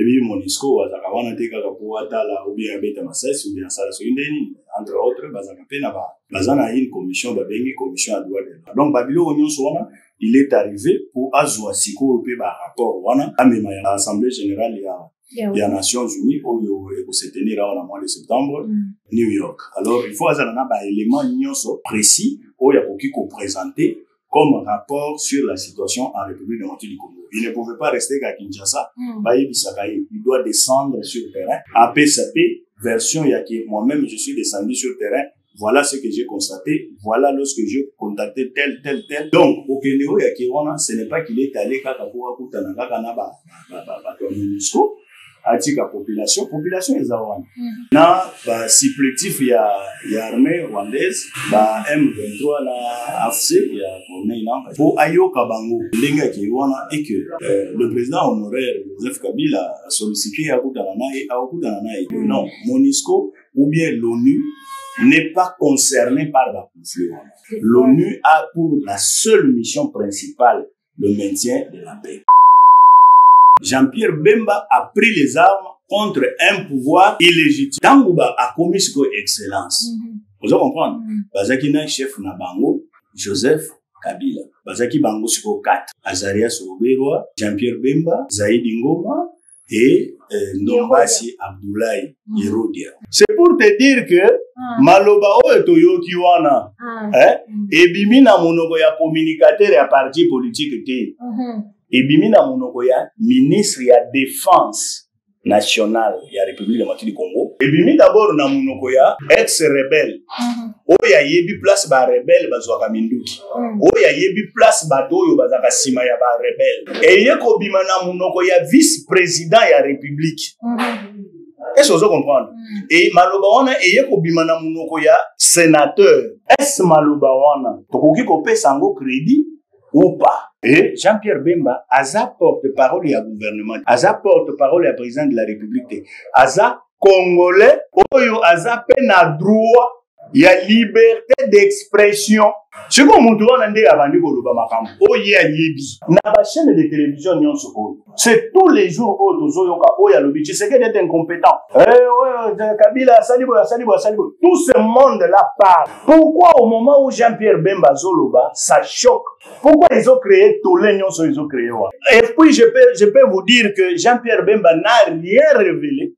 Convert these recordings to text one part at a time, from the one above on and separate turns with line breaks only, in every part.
Ebi Monisco bazakawana teka pour atala ou bien beta masasi ou bien sala so indeni entre autres bazakapena bazana une commission babengi commission à droit de l'homme. Donc babilo onyo sona il est arrivé pour azwa siko pe ba rapport wana amema ya assemblée générale ya Nations Unies pour se tenir en mois de septembre New York. Alors il faut azana na ba élément nyonso précis o ya koki ko présenter comme rapport sur la situation en République démocratique du Congo. Il ne pouvait pas rester qu'à Kinshasa. Il doit descendre sur le terrain. À PSP, version Yaki, moi-même, je suis descendu sur le terrain. Voilà ce que j'ai constaté. Voilà lorsque j'ai contacté tel. Donc, au Kénéo, ce n'est pas qu'il est allé à MONUSCO. Atika population est zawana. Na ba supplétif ya armée rwandaise ba M23 na AFC ya Corneille pour ayoka bango lenga ki wana et que le président honoraire Joseph Kabila a sollicité à kutana nae. Non, MONUSCO ou bien l'ONU n'est pas concerné par la conflit. L'ONU a pour la seule mission principale le maintien de la paix. Jean-Pierre Bemba a pris les armes contre un pouvoir illégitime. Tangouba a commis ce que excellence. Vous comprenez? Bazaki na chef na bango, Joseph Kabila. Bazaki bango siko 4. Azarias Oberwa, Jean-Pierre Bemba, Zaïdi Ngoma et Ndombasi Abdoulaye Yerodia. C'est pour te dire que Maloba o toyoki wana et bimina monoko ya communicateur ya parti politique te. Et bimina monoko ya ministre ya défense nationale ya République démocratique du Congo. Et bimi d'abord na monoko ya ex-rebelle. Oya yebi place ba rebelle bazwaka minduki. Oya yebi place ba doyo bazaka sima ya ba rebelle. Et yeko bima na monoko ya vice-président ya République. Est-ce que vous comprenez? Et maloba wana yeko bima na monoko ya sénateur. Est-ce maloba wana tokoki ko pesa ngo crédit ou pas? Et Jean-Pierre Bemba, Aza porte-parole du gouvernement, Aza porte-parole du président de la République, Aza Congolais, Oyo Aza pena droit, il y a liberté d'expression. Ce qu'on montre, on a dit avant de Makambo, Oye Yebi, na ba chaîne de télévision nyon soko. C'est tous les jours où Tozoyoka Oya Lobi, tu sais que d'être incompétent. Kabila, Salibo. Tout ce monde-là part. Pourquoi au moment où Jean-Pierre Bemba Zoloba, ça choque? Pourquoi ils ont créé tous les noms ils ont créé? Et puis je peux vous dire que Jean-Pierre Bemba n'a rien révélé.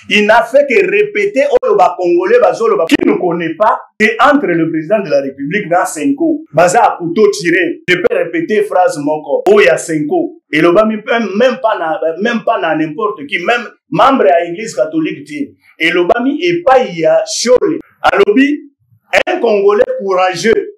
Il n'a fait que répéter au Congolais Bazoloba qui ne connaît pas que entre le président de la République dans Senko, Baza a couteau tiré. Je peux répéter phrase moko. Oya Senko. Et le bas même pas na n'importe qui, même membre à l'église catholique. Et le bas est pas il y a chole. Alobi, un Congolais courageux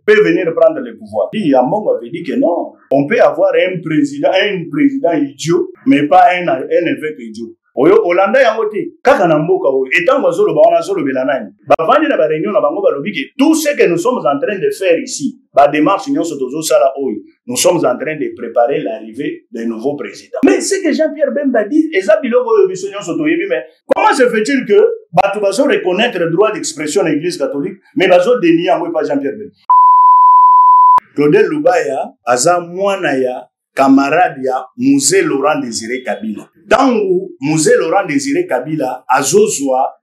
peut venir prendre le pouvoir. Il y a Mongo avait dit que non, on peut avoir un président idiot, mais pas un évêque idiot. Oyo Hollanda yangote kaka na mboka oyo etango zolo ba ona zolo belanani ba vandi na ba réunion na bango ba lobiki tout ce que nous sommes en train de faire ici ba démarche nyonso tozo sala oyo nous sommes en train de préparer l'arrivée d'un nouveau président. Mais ce que Jean-Pierre Bemba dit eza biloko oyo biso nyonso toyebi, mais comment se fait-il que batu bazo reconnaître le droit d'expression de l'église catholique mais bazo dénier yango pas Jean-Pierre Bemba? Claudel Lubaya aza mwana ya camarade ya Musée Laurent Désiré Kabila. Tangu Musée Laurent Désiré Kabila azozwa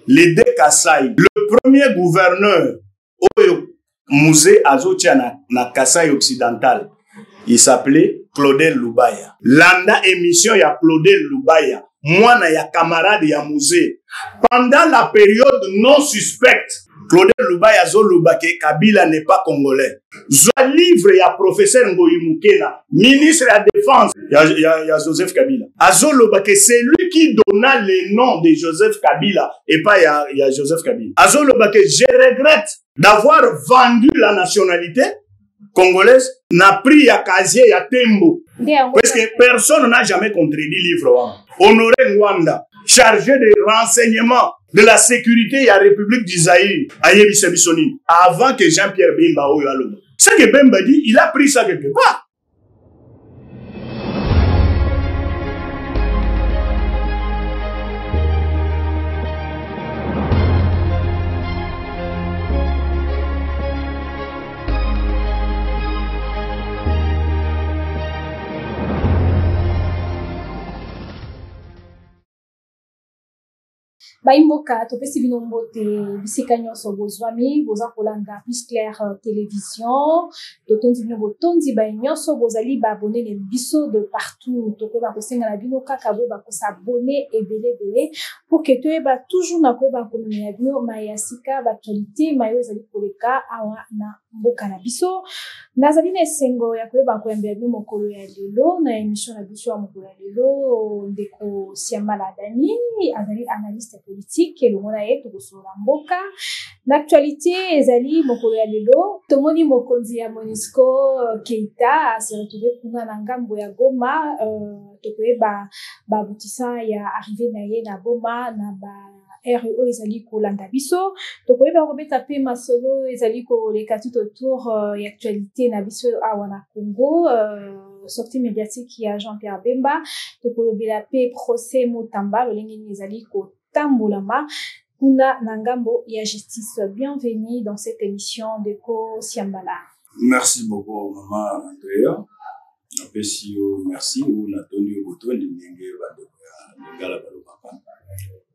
le de Kasai, le premier gouverneur au Musée azotia na Kasai occidental, il s'appelait Claudel Lubaya. Landa émission ya Claudel Lubaya, mwana ya camarade ya Musée. Pendant la période non suspecte, Claudel Lubaya Zolubake Kabila n'est pas congolais. Zwa livre ya professeur Ngoyi Mukena, ministre de la défense, ya Joseph Kabila. Azolubake, c'est lui qui donna le nom de Joseph Kabila et pas ya Joseph Kabila. Azolubake, je regrette d'avoir vendu la nationalité congolaise, n'a pris ya casier ya Tembo. Parce que personne n'a jamais contredit livre. Honoré Nwanda, chargé de renseignements de la sécurité de la République d'Isaïe, avant que Jean-Pierre Bemba oyo aloba. Ce que Bemba dit, il a pris ça quelque part.
Baimboka topesi bino mbote bisika nyonso bozwami boza kolanda Plus Clair télévision totondi bino botondi ba nyonso bozali ba abonné na biso de partout tokoyeba kosenga na bino kaka boyeba kosabone ebele pour que toyeba toujours na koyeba komema ya bino maya sika baactualité mayo ezali koleka awa na mboka na biso nazali na esengo ya koyeba koyambela bino mokolo ya lelo na émission na biso ya mokolo ya lelo ndeko Siambala Dani azali analyste politique elongo na ye tokosolola mboka na actualité ezali mokolo ya lelo tomoni mokonzi ya MONUSCO Keita se retrouve kuna na ngambo ya Goma tokoyeba babutisa ya arrivé na ye na Goma na ba REO ezali kolanda biso tokoyeba kobeta pe masolo ezali koleka tout autour ya actualité na biso awa na Congo sortie médiatique ya Jean-Pierre Bemba tokolobela pe procès Mutamba lolenge nini ezali kotambolama kuna na ngambo ya justice. Bienvenue dans cette émission de Ko Siambala.
Merci beaucoup maman Andrea. Apesi yo merci ou na toni boto ndenge bado ya ngala balo papa.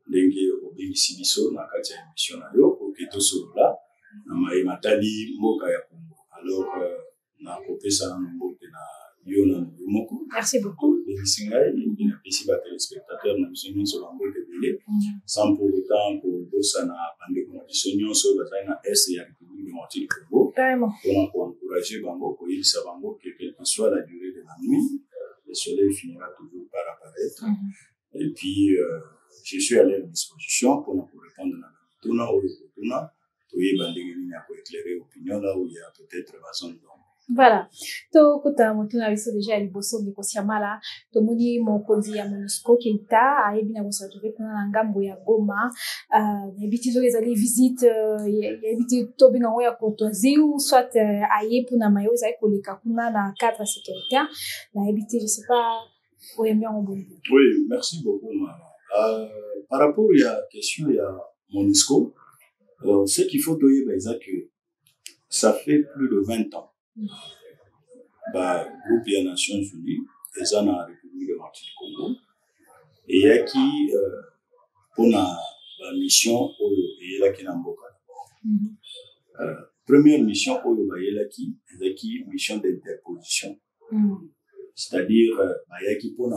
Ndenge obimisi biso na kati ya émission na yo oketo solola na matali mboka ya Congo. Alors na kopesa na mboka na yo na moko.
Merci beaucoup.
Singai ina pesi ba téléspectateurs na biso nyonso ba mboka belé sans pour autant ko bosa na bande ko biso nyonso bazali na est ya République démocratique du Congo.
Carrément.
Pour encourager bango ko yebisa bango que quelle que soit la durée de la nuit le soleil finira toujours par apparaître. Et puis je suis à leur disposition pour nous répondre à tuna ou tuna to yeba ndenge nini ya ko éclairer opinion là où il y a peut-être besoin de.
Voilà. To kota motuna biso déjà liboso de Kosiamala to moni mokonzi ya MONUSCO Keita ayebi na kosa to kuna na ngambo ya Goma ebiti zo ezali visite ebiti to binga ya courtoisie ou soit aye pour na mayo za koleka kuna na cadre sécuritaire na ebiti je sais pas où est bien au bon.
Oui, merci beaucoup maman. Par rapport à la question il y a MONUSCO ce qu'il faut doyer que ça fait plus de 20 ans groupe des Nations Unies eza na République démocratique du Congo et qui pour la mission oyo eyelaki na mboka première mission oyo bayelaki ezaki mission d'interposition c'est-à-dire bayaki pour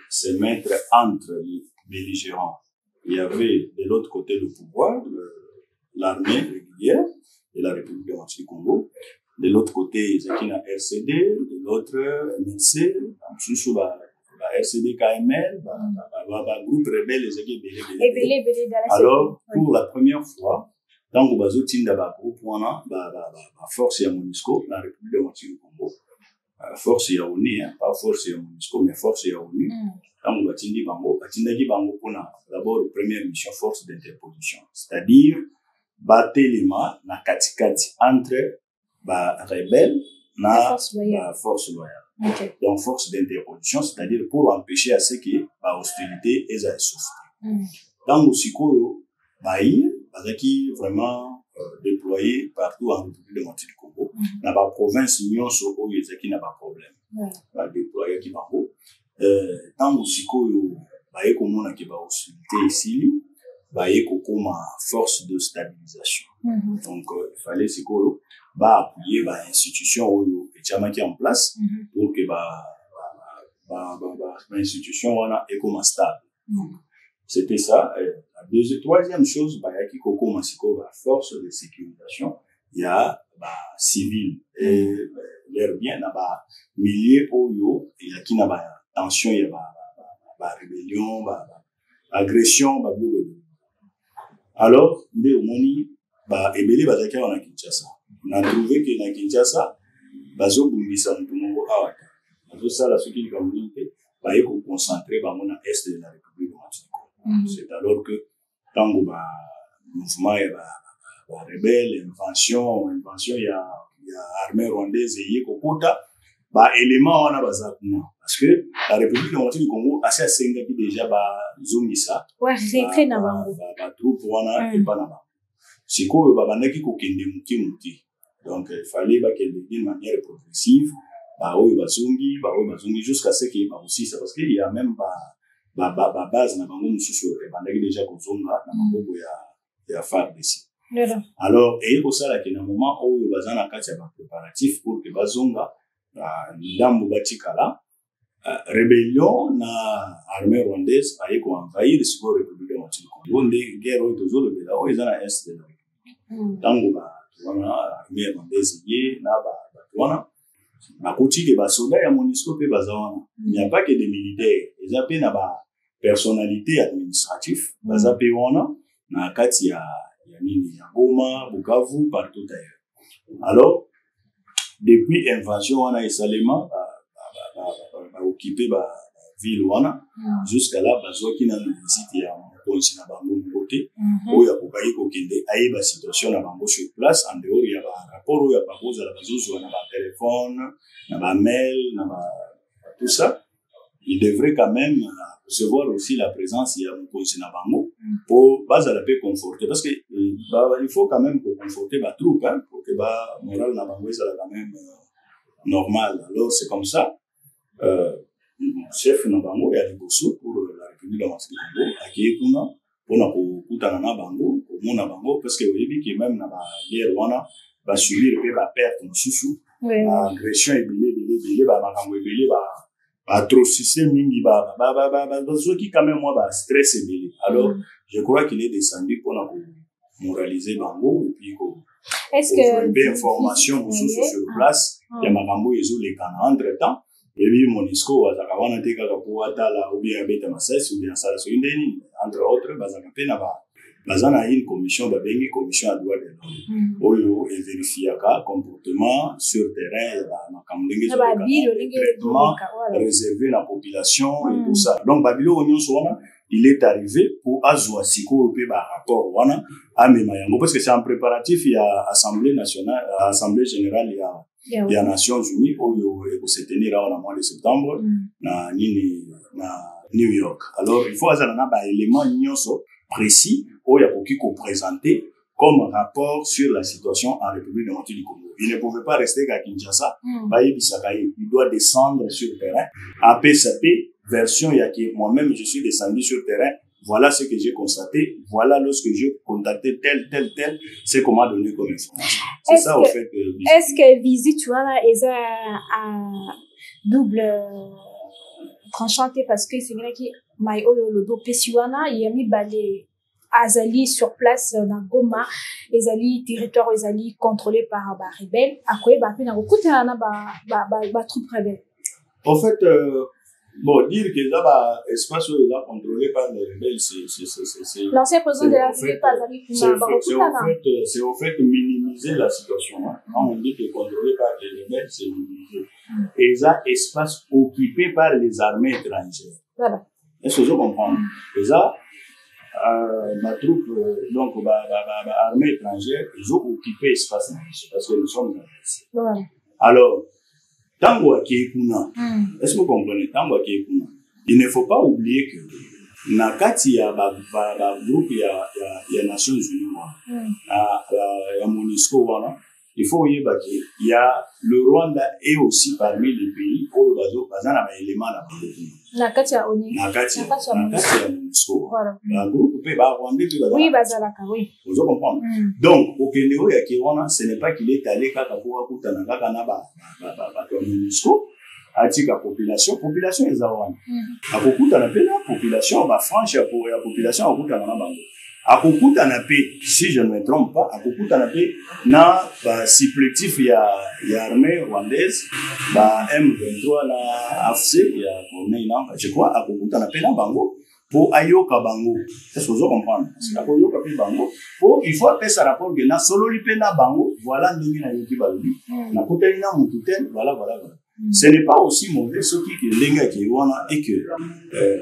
se mettre entre les belligérants. Il y avait de l'autre côté le pouvoir l'armée régulière de la République démocratique du Congo. De l'autre côté, il y a RCD, de l'autre, MLC, sous la RCD KML, groupe rebelle, alors, pour la première fois, dans le bazo tinda groupe, on a force ya MONUSCO, la République démocratique du Congo. Force ya ONU, pas force ya MONUSCO, mais force ya ONU. Dans le batindi bango, batindaki bango pour d'abord première mission force d'interposition, c'est-à-dire battre les mains na katikati entre rebelle na force loyale.
Okay.
Donc force d'interposition, c'est-à-dire pour empêcher à ce que hostilité eza souffre. Dans Osikoyo, bazaki vraiment déployé partout en République démocratique du Congo. Na ba province nyonso oyo ezaki na ba problème. Ba déployer ki bango. Dans Osikoyo, baye komona ke ba hostilité ici, baye kokoma force de stabilisation. Donc il fallait sikoyo appuyer institution oyo etiamaki en place pour que institution wana ekoma stable. C'était ça. La troisième chose bayaki kokoma sikoyo force de sécurisation il y a civil et l'air bien na milieu oyo yaki na tension il y a rébellion agression alors nde omoni ebele bazaki na Kinshasa. On a trouvé que na Kinshasa bazo bundisa mutu moko awa bazo sala soki li communauté baye ko concentrer bango na est de la République démocratique. C'est alors que tango mouvement ya rebelle invention ya armée rwandaise yi kokota élément wana bazakuna parce que la République démocratique du Congo assez sengaki déjà zongisa
retrait na bango
troupe wana et pas na bango sikoyo babandaki kokende muti donc il fallait qu'elle d'une manière progressive oyo bazongi jusqu'à ce que aussi ça parce qu'il y a même base na bango mususu ebandaki déjà kozonga na maboko ya FARDC. Alors et kosala ke na moment oyo baza na kati ya ba préparatifs pour que bazonga ndambo batikala rébellion na armée rwandaise aye ko envahir siko République démocratique du Congo nde guerre oyo tozolobela oyo eza na est de la République. Tango wana armée rwandaise ye na wana bakoti ke basoda ya MONUSCO pe baza wana. Il n'y a pas que des militaires, eza pe na ba personnalité administrative baza pe wana na kati ya nini ya Goma, Bukavu, partout ailleurs. Alors depuis invasion wana esalema occupé ba ville wana jusqu'à là bazwaki na visite ya mokonzi na bango mbote oyo akokai kokende ayeba situation na bango sur place en dehors ya ba rapport oyo apakoza la bazozwa na ba téléphone na ba mail na ba tout ça. Il devrait quand même recevoir aussi la présence ya mokonzi na bango pour bazala pe conforter parce que il faut quand même conforter ba troupe hein, pour que ba moral na bango ça quand même normal. Alors c'est comme ça chef na bango ya liboso pour la République démocratique du Congo aki kuna pona kokutana na bango komona bango parce que oyebi ki même na ba guerre wana ba subir pe ba perte mususu agression ebele ba makambo ebele ba atrocité mingi ba zoki quand même moi ba stress ebele. Alors je crois qu'il est descendu pour moraliser bango et puis est-ce que des informations mususu sur place ya makambo ezo les kana entre temps et puis MONUSCO azaka wana te kaka po atala ou bien abeta masasi ou bien sala so indeni entre autres bazaka pe na bazana une commission babengi commission à droit de l'homme oyo et vérifiaka comportement sur terrain ba makambo ndenge zo traitement réservé la population et tout ça. Donc babilo onyoso wana il est arrivé pour azwa siko pe ba rapport wana amema yango parce que c'est en préparatif il y a assemblée nationale assemblée générale il y a Nations Unies oyo eko se tenir en mois de septembre na New York. Alors il faut azala na ba élément nyonso précis oyo akoki ko présenter comme rapport sur la situation en République démocratique du Congo. Il ne pouvait pas rester à Kinshasa, il doit descendre sur le terrain. À PSP, version yaki, moi-même je suis descendu sur le terrain, voilà ce que j'ai constaté, voilà lorsque j'ai contacté tel, c'est qu'on m'a donné comme information. C'est ça au fait que...
Est-ce que visite, tu vois, là, est à double tranchante parce que c'est vrai que Maïo le do Pesiwana, il y a mis balé azali sur place dans Goma, ezali territoire ezali contrôlé par ba rebelles, akoye ba pe na kokuta na ba troupe rebelle.
En fait bon, dire que là espace où il est contrôlé par les rebelles c'est
l'ancien président de la République azali
c'est au fait minimiser la situation hein. Quand on dit que contrôlé par les rebelles c'est minimiser et ça espace occupé par les armées étrangères. Voilà. Est-ce que vous comprenez? Et ça ma troupe donc armée étrangère ils ont occupé espace parce que nous sommes agressés. Voilà. Alors tango akekuna est-ce que vous comprenez tango akekuna il ne faut pas oublier que na kati ya groupe ya Nations Unies ya MONUSCO wana il faut y qu'il y a le Rwanda est aussi parmi les pays où bazana ba élément
na kati ya ONU
na kati ya MONUSCO la groupe pe ba Rwanda pe bazana
oui bazalaka oui
vous comprenez donc au Kenya ya Kiwana ce n'est pas qu'il est allé kaka pour akutana kaka na ba MONUSCO atika population ezawana akokutana pe na population ba franche ya population akutana na bango akokutana pe si je ne me trompe pas akokutana pe na ba supplétif ya armée rwandaise ba M23 na AFC ya Corneille Nangaa je crois akokutana pe na bango pour ayoka bango est-ce que vous comprenez parce que akoyoka pe bango pour il faut appeler ça rapport que na solo li pe na bango voilà ndenge na yoki balobi na koteli na mututen voilà ce n'est pas aussi mauvais ce qui lenga qui wana et que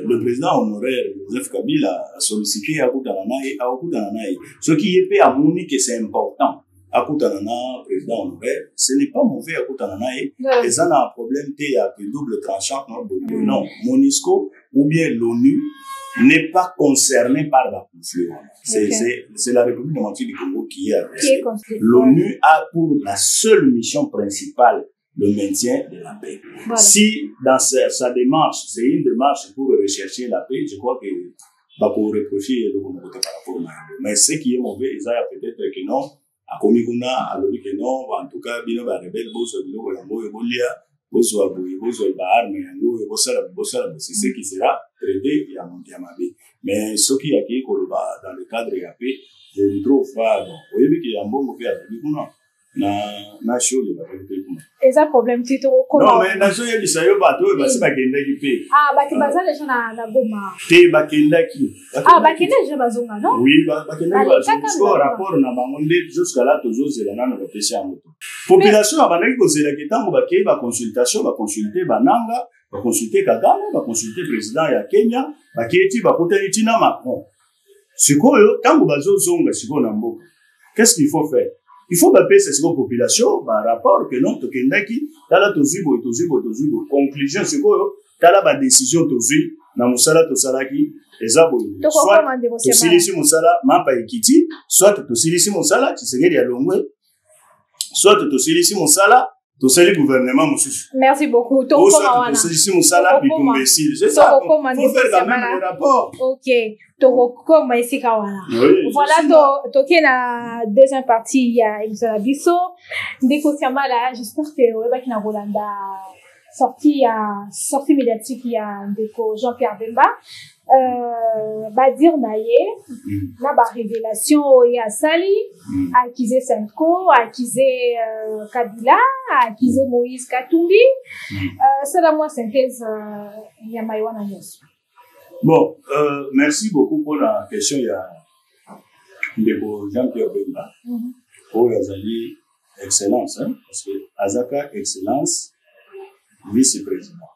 le président honoraire Joseph Kabila a sollicité akutana nae ce qui est à moni que c'est important akutana na président honoraire ce n'est pas mauvais akutana nae et ça n'a un problème té ya que double tranchant non MONUSCO ou bien l'ONU n'est pas concerné par la conflit. C'est la République démocratique du Congo qui est agressée. L'ONU a pour la seule mission principale le maintien de la paix.
Voilà.
Si dans sa démarche, c'est une démarche pour rechercher la paix, je crois que va pour reprocher le côté par rapport à mais ce qui est mauvais, ils ont peut-être que non, à Komikuna, à l'objet que non, en tout cas, bien va rebelle, bosso, bien va yango, ebolia, bosso abouye, bosso barme, yango, bossa, c'est ce qui sera traité, il y a mon diamabé. Mais ce qui a qui est dans le cadre de la paix, je ne trouve pas, bon, vous voyez qu'il y a un bon mauvais à Komikuna. Na show de la vérité.
Et ça problème tu te reconnais.
Non mais na show ya bisayo bato ba se bakenda ki pe.
Ah bakibaza les gens na goma.
Te bakenda ki.
Ah bakenda les gens bazonga non?
Oui bakenda bazonga. So rapport na bangonde jusqu'à là toujours c'est la nana ba pesi amoto. Population abandaki ko zela kitango ba ke ba consultation ba consulter bananga ba consulter Kagame ba consulter président ya Kenya ba keti ba koteli tina Macron. Sikoyo tango bazo zonga siko na mboka. Qu'est-ce qu'il faut faire? Il faut baisser cette population par rapport que non tokendaki tala tozubo conclusion c'est quoi tala ba décision tozu na musala tosalaki ezabo soit tosilisi musala mapa ekiti soit tosilisi musala Tshisekedi ya Longwe soit tosilisi musala tosali gouvernement mususu.
Merci beaucoup.
Tosilisi musala bitumbesile c'est ça faut faire quand même le rapport.
OK. Tokokoma esika wana. Voilà toke na deuxième partie il y a Elisabeth Bisso ndeko Tiamala j'espère que ouais baki na Rolanda sortie médiatique il y a ndeko Jean-Pierre Bemba ba dire naye na ba révélation ya Sali accusé Senko accusé Kabila accusé Moïse Katumbi c'est la moi synthèse ya Maïwana Nyos.
Bon, merci beaucoup pour la question. Il y a Jean-Pierre Bemba. Pour Azali, excellence, hein, parce que Azaka, excellence, vice-président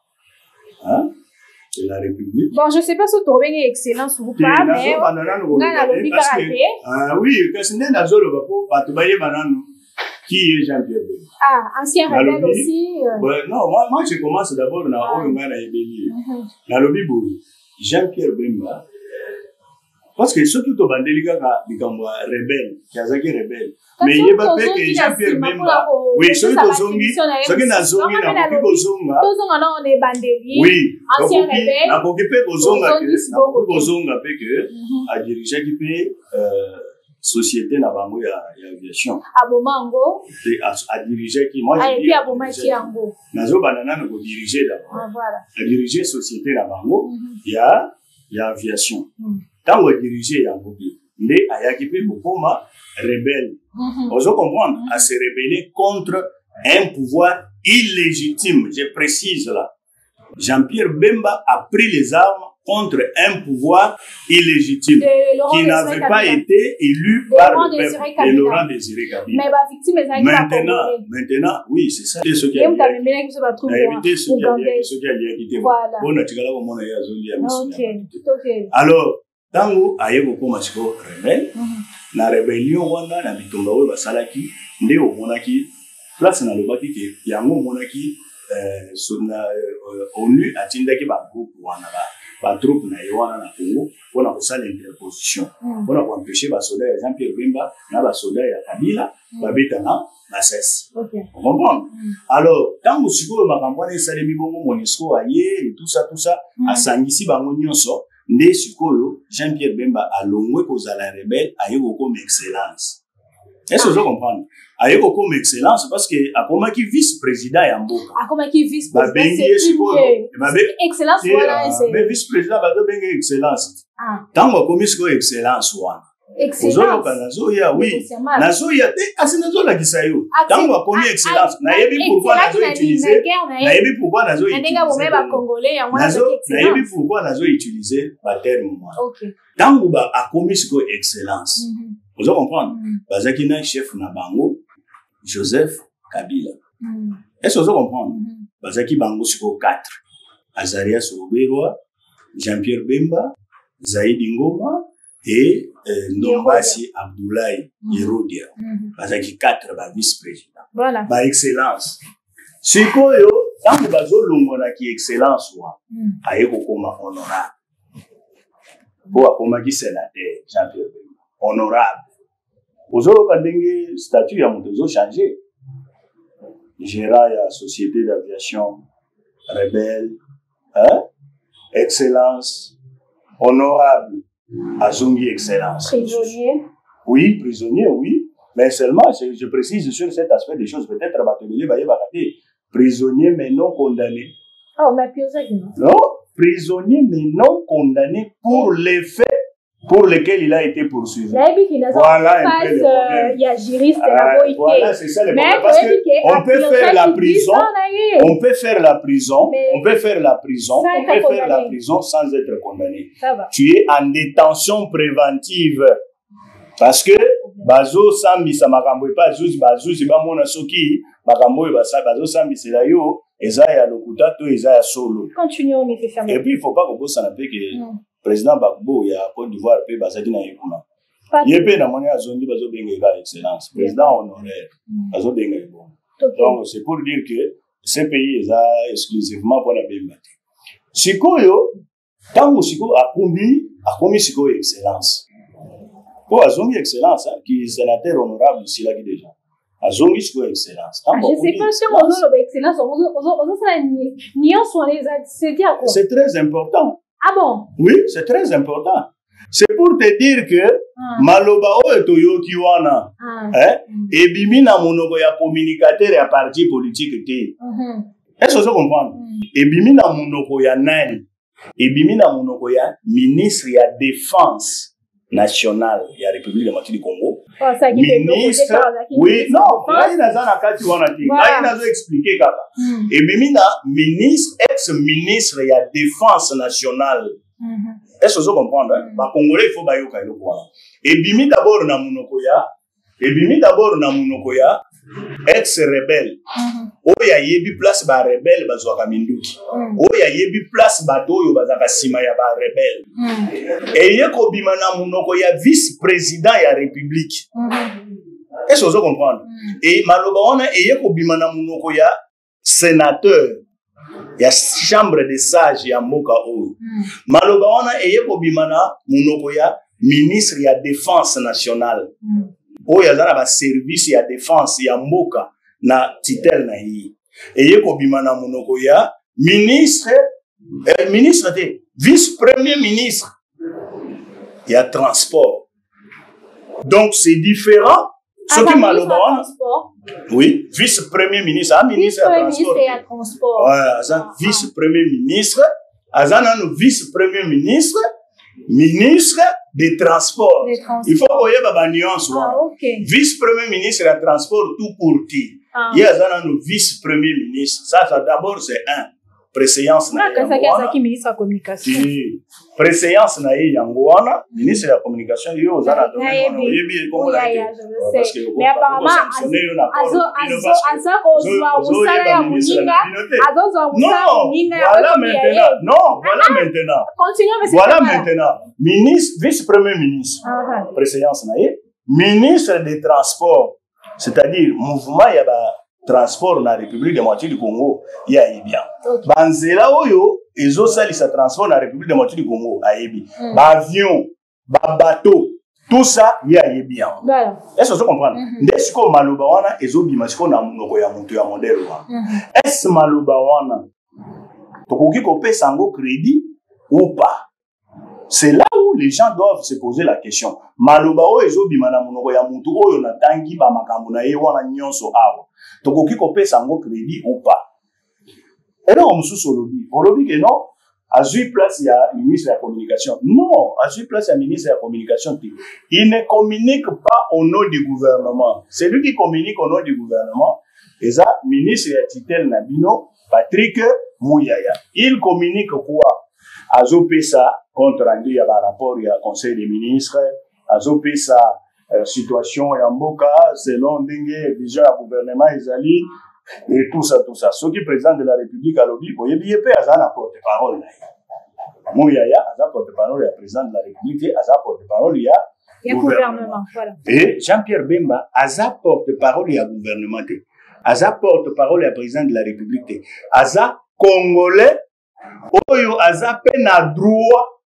de la République.
Bon, je ne sais pas si tu as une excellence ou pas, mais on a lobby karaté.
Oui, parce que nous avons qui est Jean-Pierre Bemba?
Ah, ancien rebelle aussi.
Non, moi je commence d'abord dans Oyongana Ebeli. La lobby Bouri. Jean-Pierre Bemba, parce que surtout au Bandeliga, il y a rebelle, Kazaki rebelle. Mais il n'y a pas que Jean-Pierre Bemba, oui, ceux qui ont zongi, ceux qui ont zongi, n'a pas zonga.
On est Bandeli.
Oui,
ancien rebelle.
N'a pas occupé zonga, n'a pas zonga, que a dirigé qui peut société na bango ya aviation.
Abomango.
A dirigé qui moi
je dis Abomango yango.
Nazo banana na ko diriger d'abord.
Ah voilà.
A diriger société na bango ya aviation. Quand on diriger yango bi, mais ayaki pe kokoma rebelle. On doit comprendre à se rebeller contre un pouvoir illégitime, je précise là. Jean-Pierre Bemba a pris les armes contre un pouvoir illégitime qui n'avait pas été élu par le Laurent Désiré Kabila. Maintenant, oui, c'est ça. C'est ce qui a évité ce qui a quitté. Alors, tant que Ayeko Komachiko rebelle, la rébellion wana na bitumba we basalaki nde omonaki place na lobaki ke yango monaki ONU atindaki ba groupe wana ba troupe na Yohana na Congo pour la salle d'interposition pour empêcher ba soldats Jean-Pierre Bemba na ba soldats ya Kabila ba betana na cesse. On comprend. Alors tant que siko makambo na sale mibongo MONUSCO aye et tout ça a sangisi bango nyonso nde sikoyo Jean-Pierre Bemba alongwe kozala rebelle ayeko comme excellence. Est-ce que je comprends? Ayeko comme excellence parce que akomaki vice-président ya mboka.
Akomaki vice-président. Excellence voilà c'est.
Mais vice-président ba benga excellence. Tango akomi siko excellence wana.
Excellence.
Nazoya oui. Nazoya te asinazo la kisayo. Tango akomi excellence. Na yebi pourquoi nazo utiliser. Na yebi pourquoi nazo utiliser.
Ndenge bomé ba congolais ya wana excellence.
Na yebi pourquoi nazo utiliser ba terme moi.
OK.
Tango ba akomi siko excellence. Vous comprenez? Bazaki na chef na bango Joseph Kabila. Est-ce que vous comprenez? Bazaki bango siko 4. Azaria Soberwa, Jean-Pierre Bemba, Zaidi Ngoma et Ndombasi Abdoulaye Yerodia. Bazaki 4 ba vice-président.
Voilà.
Ba excellence. Siko yo tango bazo longona ki excellence wa ayeko koma honorable. Bo akoma ki sénateur Jean-Pierre Bemba. Honorable. Ozolo kandenge statut ya moto zo changer. gérant la société d'aviation rebelle, hein? Excellence, honorable, Azongi Excellence.
Prisonnier.
Oui, prisonnier, oui. Mais seulement, je précise sur cet aspect des choses, peut-être Batobele va y avoir prisonnier mais non condamné.
Oh, ma pire,
non, prisonnier mais non condamné pour les faits pour lesquels il a été poursuivi.
Voilà un peu le problème. Il y a juriste
voilà, c'est ça le problème. Parce qu'on peut faire la prison, on peut faire la prison, on peut faire la prison, on peut faire la prison sans être condamné. Tu es en détention préventive. Parce que bazo sambi sa makambo pas juste bazo si ba mona soki makambo ba sa bazo sambi c'est là yo eza ya lokuta to eza ya solo.
Continuons nécessairement.
Et puis il faut pas que ça n'appelle que président Gbagbo ya Côte d'Ivoire pe bazaki na yekuna. Yepé na moni azongi bazo benga ba excellence président honoraire bazo benga bon. Donc c'est pour dire que ces pays eza exclusivement pour la bemba. Sikoyo tango siko akomi siko excellence. Pour Azongi Excellence, qui est sénateur honorable ici là déjà. Azongi Siko Excellence.
Je ne sais pas si on a l'excellence,
c'est très important.
Ah bon?
Oui, c'est très important. C'est pour te dire que Maloba o Toyo Kiwana, et Bimina monoko ya communicateur ya parti politique te. Est-ce que vous comprenez? Et Bimina monoko ya nani? Et Bimina monoko ya ministre ya défense national de la République démocratique du Congo. Ministre, oui, non, là il a expliqué et bimina ministre, ex-ministre de la défense nationale. Est-ce que vous comprenez? Bah Congolais il faut bayoka le quoi. Et bimi d'abord na munokoya, ex-rebelle. Oya yebi place ba rebelle bazwaka minduki. Oya yebi place bato oyo bazaka sima ya ba rebelle. Et yeko bima na munoko ya vice-président ya république. Est-ce que vous comprenez? Et maloba wana yeko bima na munoko ya sénateur ya chambre des sages ya mboka oyo. Maloba wana yeko bima na munoko ya ministre ya défense nationale. Oya zana ba service ya défense ya mboka na titel na yi. Eye ko bimana monoko ya ministre vice-premier ministre ya transport. Donc c'est différent. Ce qui maloba oui, vice-premier ministre, ministre ya transport. Voilà, vice-premier ministre, azana no vice-premier ministre, ministre des transports. Il faut qu'il y ait une nuance. Vice-premier ministre des transports tout court. Il y a un vice-premier ministre. Ça d'abord, c'est un. Préséance na
ministre de la communication.
Préséance na Yangouana, ministre de la communication, il y a un
mais apparemment,
voilà maintenant. Ministre, vice-premier ministre. Préséance na ministre des transports. C'est-à-dire, mouvement, il y a transport dans la République démocratique du Congo, il y a bien. Banzela oyo, ezo sali sa transport dans la République démocratique du Congo, ayebi. Avion, bateau, tout ça, il y a bien. Est-ce que vous comprenez? Est-ce que maloba wana ezo bimasiko na munoko ya mutu ya modèle wana? Est-ce maloba wana tokoki kope sango crédit ou pas? C'est là où les gens doivent se poser la question. Maloba o ezo bimana munoko ya mutu oyo na tangi ba makambo na ye wana nyonso awa. Tokoki kope sango crédit ou pas. Et là on sous olobi que non, a eu place ya ministre de la communication. Non, a eu place ya ministre de la communication. Il ne communique pas au nom du gouvernement. C'est lui qui communique au nom du gouvernement. Et ça, ministre ya titel Nabino, Patrick Mouyaya. Il communique quoi? Azopesa compte rendu ya rapport ya conseil des ministres, azopesa situation ya mboka selon ndenge vision ya gouvernement ezali et tout ça. Ce qui est président de la République à l'obi, boyebi pe azana porte-parole. Mouyaya aza porte-parole ya président de la République et aza porte-parole ya gouvernement. Voilà. Et Jean-Pierre Bemba aza porte-parole ya gouvernement. Aza porte-parole ya président de la République. Aza congolais oyo aza pe na droit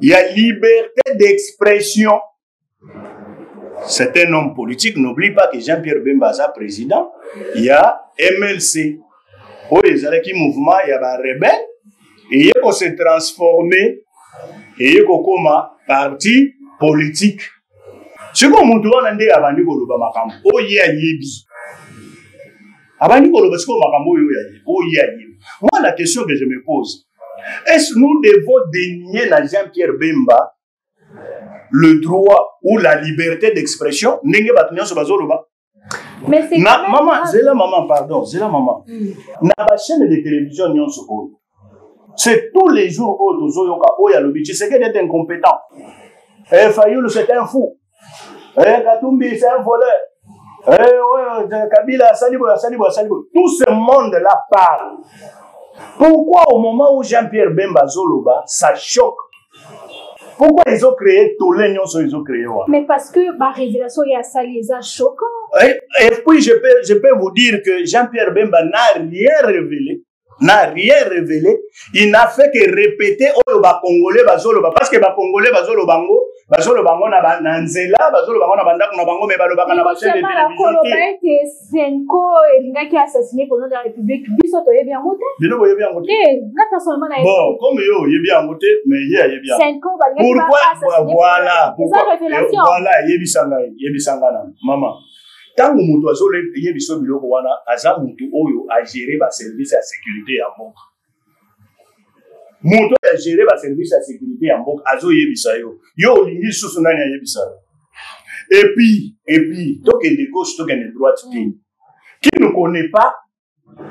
ya liberté d'expression. c'est un homme politique. N'oublie pas que Jean-Pierre Bemba est président. Il y a MLC. Oh, il y a un mouvement, il y a un rebelle. Et il faut se transformer. Et il faut comme parti politique. Ce qu'on m'a dit, on a dit avant de Koloba Makambo. Oh, il y a Yebi. Avant de Koloba, c'est quoi Makambo? Oh, il y a Yebi. Moi, la question que je me pose, est-ce que nous devons dénier à Jean-Pierre Bemba le droit ou la liberté d'expression? Mais c'est maman, c'est la maman, pardon, c'est la maman. Na ba chaîne de télévision nyon soko. C'est tous les jours où Tozoyoka Oya Lobichi, c'est qu'elle est incompétent. Fayoul, c'est un fou. Katumbi, c'est un voleur. Kabila, Salibo. Tout ce monde-là parle. Pourquoi au moment où Jean-Pierre Bemba Zoloba, ça choque? Pourquoi ils ont créé tous les noms ils ont créé?
Mais parce que ma révélation est ça les a choquants.
Et puis je peux vous dire que Jean-Pierre Bemba n'a rien révélé. Il n'a fait que répéter au Congolais Bazoloba parce que les Congolais Bazolobango na Nanzela Bazolobango na Bandak na Bango mais balobaka na chaîne de télévision.
Que Senko Elinga qui a assassiné pour de la République biso to yebi angote.
Bino boye bien angote.
Na personnellement na.
Bon, comme yo yebi angote mais yebi bien.
Senko balga.
Pourquoi voilà. Voilà yebi sangana maman. Tant que mutu azole yebiso biloko wana aza mutu oyo a gérer ba service à sécurité ya mboka. Mutu a gérer ba service à sécurité ya mboka azo yebisa yo lingi susu nani yebisa. Et puis token de gauche token de droite qui ne connaît pas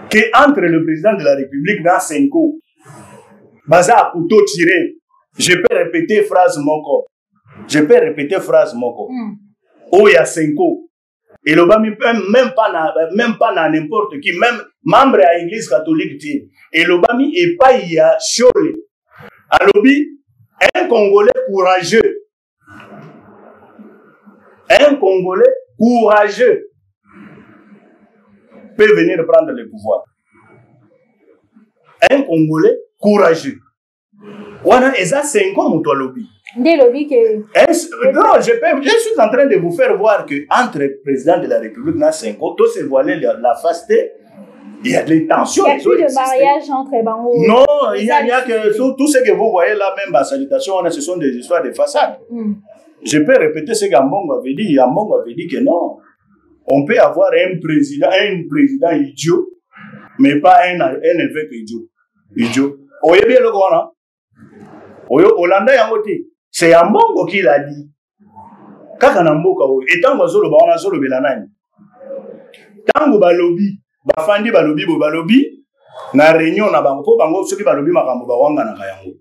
que entre le président de la République dans Senko baza a couteau tiré. Je peux répéter phrase moko. Oh ya Senko. Et le bami même pas na n'importe qui, même membre à l'église catholique. Et le bami est pas y a chole. Alobi, un Congolais courageux. Peut venir prendre le pouvoir. Un Congolais courageux. Wana eza 5 ans mutu alobi.
Non,
je suis en train de vous faire voir que entre le président de la République et Senko, tout se voilait la face. Il y a des tensions.
Il n'y a plus de mariage entre Bango.
Non, il n'y a que tout ce que vous voyez là, même la salutation, ce sont des histoires de façade. Je peux répéter ce qu'Ambongo avait dit. Ambongo avait dit que non. On peut avoir un président idiot, mais pas un évêque idiot. Oye bien le grand. Oyo Hollanda yangote. C'est Ambongo qui l'a dit. Kaka na mboka oyo etango azoloba wana azolobela nani? Tango balobi bafandi balobi na réunion na bango po bango soki balobi makambo bawanga na kayango.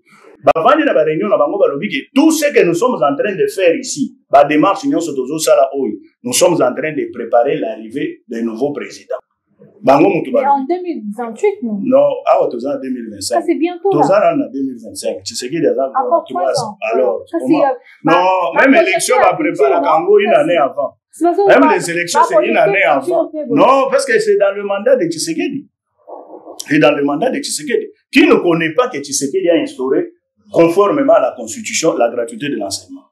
Bafandi na ba réunion na bango balobi que tout ce que nous sommes en train de faire ici, ba démarche nyonso tozo sala oyo, nous sommes en train de préparer l'arrivée d'un nouveau président. Bango mutu
ba. Mais en 2028 non?
Non, en 2025.
Ça c'est bientôt là.
Tozana en 2025. Tu sais qu'il y a
encore 3 ans.
Alors, non, même l'élection va préparer Kango une année avant. Même les élections c'est une année avant. Non, parce que c'est dans le mandat de Tshisekedi. Et dans le mandat de Tshisekedi, qui ne connaît pas que Tshisekedi a instauré conformément à la Constitution la gratuité de l'enseignement.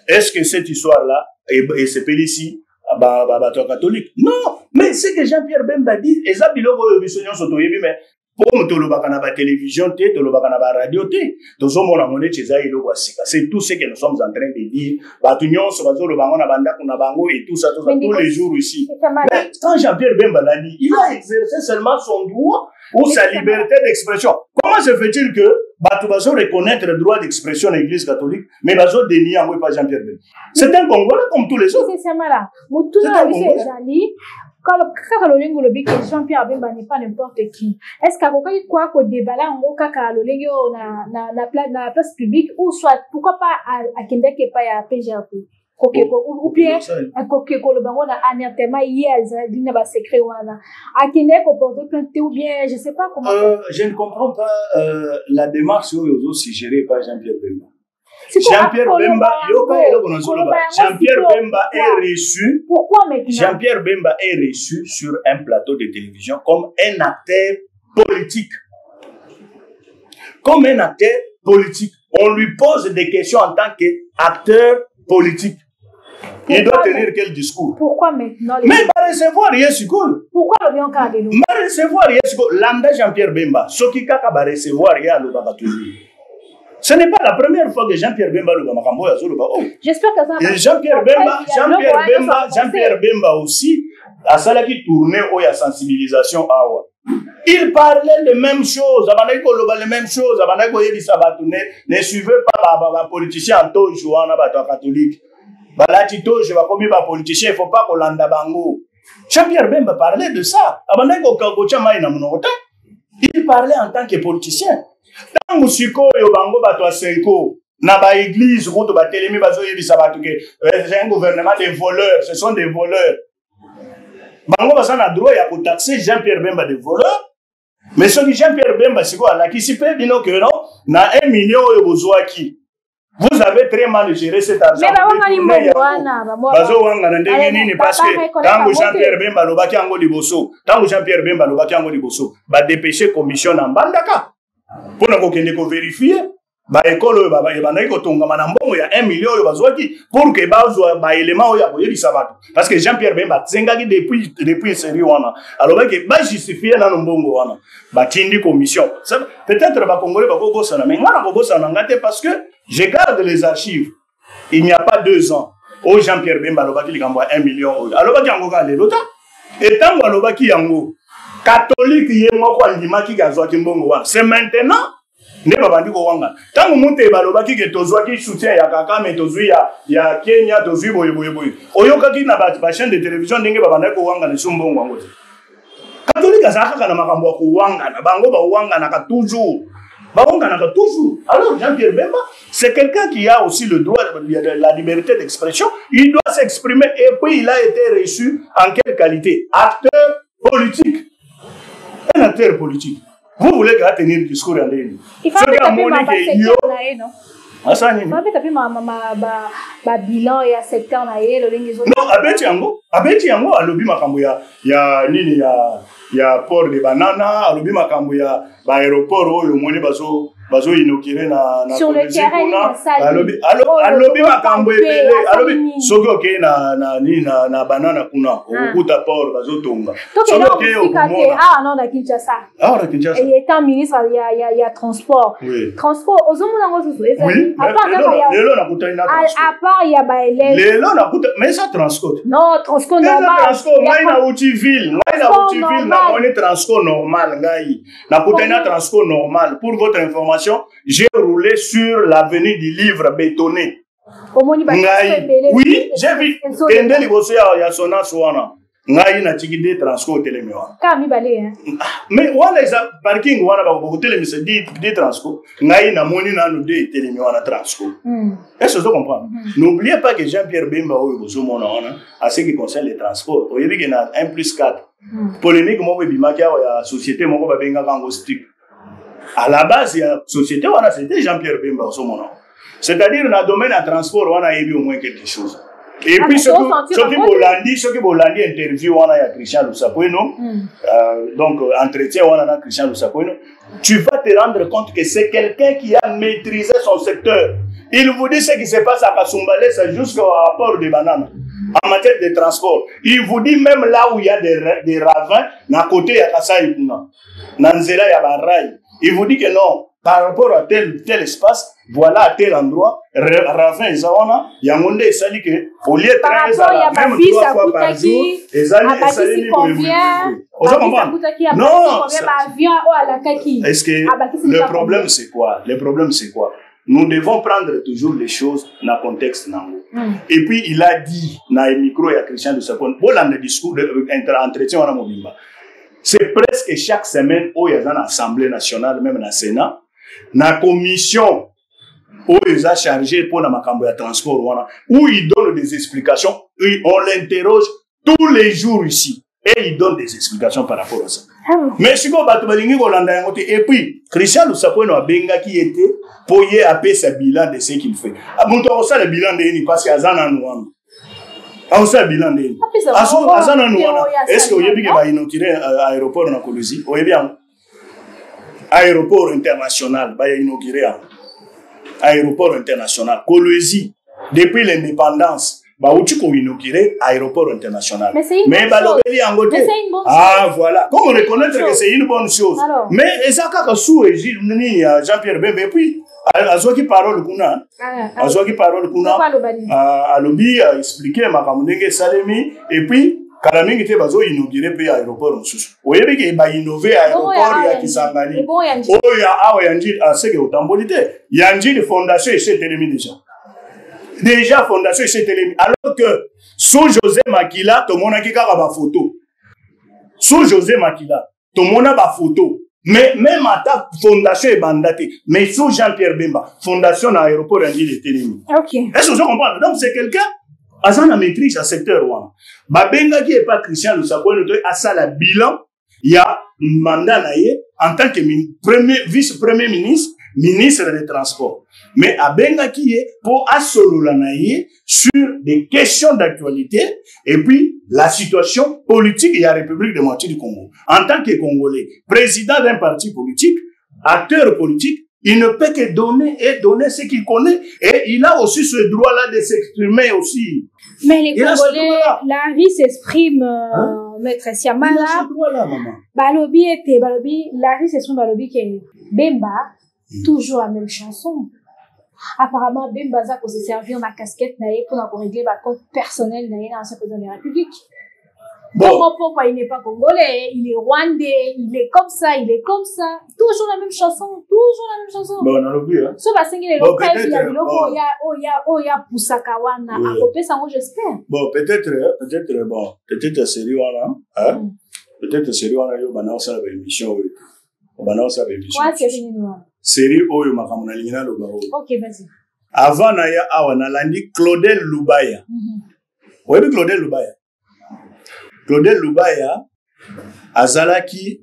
Est-ce que cette histoire-là et c'est ici catholique? Non, mais c'est que Jean-Pierre Bemba dit, et ça, mais pour tolobaka na ba télévision te tolobaka na ba radio te tozomona ngone cheza ilo kwa sika. C'est tout ce que nous sommes en train de dire. Batu nyonso bazoloba ngona banda kuna bango et tout ça tous les jours ici. Mais quand Jean-Pierre Bemba l'a dit, il a exercé seulement son droit ou sa liberté d'expression. Comment se fait-il que batu bazo reconnaître le droit d'expression à l'Église catholique mais bazo dénier en pas Jean-Pierre Bemba? C'est un Congolais comme tous les autres.
C'est ça là. Mutuna Jali. Quand le Jean-Pierre Bemba n'est pas n'importe qui, est-ce qu'à quoi qu'au débat là, on a na place publique ou soit pourquoi pas à Québec et pas à PGRP? Ou bien à Kokeko le bango na anertema hier na ba secret wana à Québec au porte plainte ou bien je sais pas comment.
Je ne comprends pas la démarche aux suggérée par Jean-Pierre Bemba. Jean-Pierre Bemba, Jean-Pierre Bemba est reçu.
Pourquoi maintenant?
Jean-Pierre Bemba est reçu sur un plateau de télévision comme un acteur politique. Comme un acteur politique. On lui pose des questions en tant qu'acteur politique. Il doit tenir quel discours?
Pourquoi maintenant?
Mais va recevoir rien sur cool.
Pourquoi le bien cadre?
Va recevoir rien sur cool. Lambda Jean-Pierre Bemba, ce qui va recevoir rien le baba toujours. Ce n'est pas la première fois que Jean-Pierre Bemba le baba kambo yazo le baba.
J'espère que ça.
Et Jean-Pierre Bemba aussi a ça qui tournait au ya sensibilisation awa. Il parlait les mêmes choses, les mêmes choses, ne suivez pas les politiciens en taux jouant à catholique. Balatito, je vais comme les politiciens, il ne faut pas qu'on l'anda bango. Jean-Pierre Bemba parlait de ça. Il parlait en tant que politicien. Dans le Siko, Yobango, Bato Senko, Naba Église, Route Batelemi, Bazo Yebisabatuke, c'est un gouvernement des voleurs, ce sont des voleurs. Bango Basan a droit à taxer Jean-Pierre Bemba des voleurs. Mais ce que Jean-Pierre Bemba, c'est quoi? La qui s'y fait, non, que non, na 1 million de besoin qui. Vous avez très mal géré cet argent. Mais parce que tant Jean-Pierre Bemba le baki ango liboso, tant Jean-Pierre Bemba le baki ango liboso, va dépêcher commission en bandaka. Pour nous vérifier. Ba école ba ko tonga manambongo ya 1 million yo bazwaki pour que bazwa ba élément ya koyebisa bato parce que Jean-Pierre Bemba zengaki depuis série wana alors que ba justifier na mbongo wana ba tindi commission peut-être ba congolais ba ko bosana mais ngana ko bosana ngate parce que je garde les archives il n'y a pas 2 ans au Jean-Pierre Bemba lobaki likambo 1 million alors ba kango ka lelota et tango lobaki yango catholique ye moko andimaki gazwaki mbongo wana c'est maintenant ne babandi ko wanga tangu munte balobaki ke tozwaki soutien ya kaka mais tozwi ya Kenya tozwi boye oyokaki na ba chaîne de télévision ndenge babanda ko wanga ne sumbongo wango catholique azaka kana makambo ko wanga na bango ba wanga na ka toujours alors Jean-Pierre Bemba c'est quelqu'un qui a aussi le droit de la liberté d'expression, il doit s'exprimer et puis il a été reçu en quelle qualité? Acteur politique. Un acteur politique. Vous voulez qu'il tenir le discours en ligne?
Il faut que tu bilan et secteur na ye
non abeti yango alobi makambo ya port de banana alobi makambo ya ba aéroport oyo moni bazo inaugurer na
sur le terrain
alobi makambo ebele alobi soki oke na banana kuna okuta port bazo tonga
soki oke okomona non na Kinshasa et étant ministre il y a transport ozomona ngo susu ezali à part il y a ba élèves
lelo na kuta mais ça transport
non transport normal
ngai na utiville na moni transport normal ngai na kuta na transport normal pour votre information. J'ai roulé sur l'avenue du Livre bétonné. Oui, j'ai vu. Kende liboso ya sona soana. Ngai na tikide transport telemewa.
Kami balé hein.
Mais wala za parking wana ba ko telemisa di transport. Ngai na moni na no de telemewa na transport. Est-ce que vous comprenez? N'oubliez pas que Jean-Pierre Bemba oyo bozo mona wana à ce qui concerne les transports. Oyebi que na 1+4. Polémique moko bimaki ya société moko ba benga kango strip. À la base, il y a une société, c'était Jean-Pierre Bemba au moment. C'est-à-dire, dans le domaine de transport, on a eu au moins quelque chose. Et puis, ce qui Bolandi interview, on a Christian Lusapoino. Donc, entretien, on a Christian Lusapoino. Tu vas te rendre compte que c'est quelqu'un qui a maîtrisé son secteur. Il vous dit ce qui se passe à Kasumbalé, c'est jusqu'au rapport des bananes. En matière de transport. Il vous dit même là où il y a des ravins, à côté, il y a Kasaï Kuna. Nanzela, il y a Baraï. Il vous dit que non, par rapport à tel espace, voilà à tel endroit, ravin, Zawana, Yamonde et Sali, au lieu de 13 à la même 3 fois par jour, et Sali, non, est-ce que le problème c'est quoi? Le problème c'est quoi? Nous devons prendre toujours les choses dans le contexte. Et puis il a dit, dans le micro, il y a Christian de Sapon, pour le discours, entretien, on a Mobimba. C'est presque chaque semaine où il y a une assemblée nationale, même dans le Sénat, dans la commission où ils ont chargé pour le transport, où ils donnent des explications, on l'interroge tous les jours ici, et ils donnent des explications par rapport à ça. Mais si vous avez et puis, Christian Lusapoino a benga qui était pour y appeler ce bilan de ce qu'il fait. On sait le bilan de lui parce qu'il y a un an. On sait le bilan de lui. Est-ce que vous avez inauguré l'aéroport en Colosie? Vous avez bien aéroport international, vous avez inauguré aéroport international. Colosie, depuis l'indépendance, bauti ko inaugurer aéroport international.
Mais c'est une bonne chose. Mais c'est une bonne chose.
Ah voilà, comment reconnaître que c'est une bonne chose. Alors. Mais ezaka ka sous Égide ni Jean-Pierre Bemba et puis azoki parole kuna. Azoki parole kuna. Alobi a expliqué makambo ndenge salemi et puis kala mingi te bazo inaugurer pe aéroport mosusu. Oyebi ke ba innover aéroport ya Kisangani. Oya awa yanji aseke otambolité. Yanji fondation c'est telemi déjà fondation c'est telemi alors que sous José Makila to mona ki kaka ba photo. Sous José Makila to mona ba photo. Mais même à ta fondation est bandatée. Mais sous Jean-Pierre Bemba, fondation aéroport yanji de telemi.
OK.
Est-ce que vous comprenez? Donc c'est quelqu'un Azana maîtrise à secteur wana. Babenga qui est pas Christian Lusakone to asala bilan ya mandat naie en tant que vice-premier ministre, ministre des Transports. Mais abenga qui est pour asolola naie sur des questions d'actualité et puis la situation politique de la République démocratique du Congo. En tant que Congolais, président d'un parti politique, acteur politique, il ne peut que donner ce qu'il connaît. Et il a aussi ce droit-là de s'exprimer aussi.
Mais les Congolais, Larry s'exprime, Maître Siamala.
Il a ce droit-là, maman.
Larry s'exprime, Balobi, que Bemba, toujours la même chanson. Apparemment, Bemba, ça, pour se servir dans la casquette, pour régler le compte personnel, dans l'ancien président de la République. Bon. Pourquoi il n'est pas congolais, il est rwandais, il est comme ça, toujours la même chanson,
Bon, on a oublié, hein.
So, parce qu'il est local, il y a Oya Pusakawana, à côté, ça, moi, j'espère.
Bon, peut-être, sérieux, hein. Peut-être, sérieux, on a eu, ça, l'émission,
Quoi, c'est fini, moi?
Série, ma femme, lingina, le barreau.
Ok, vas-y.
Avant, naya, awana, landi, Claudel Lubaya. Oui, Claudel Lubaya. Claudel Lubaya, azalaki,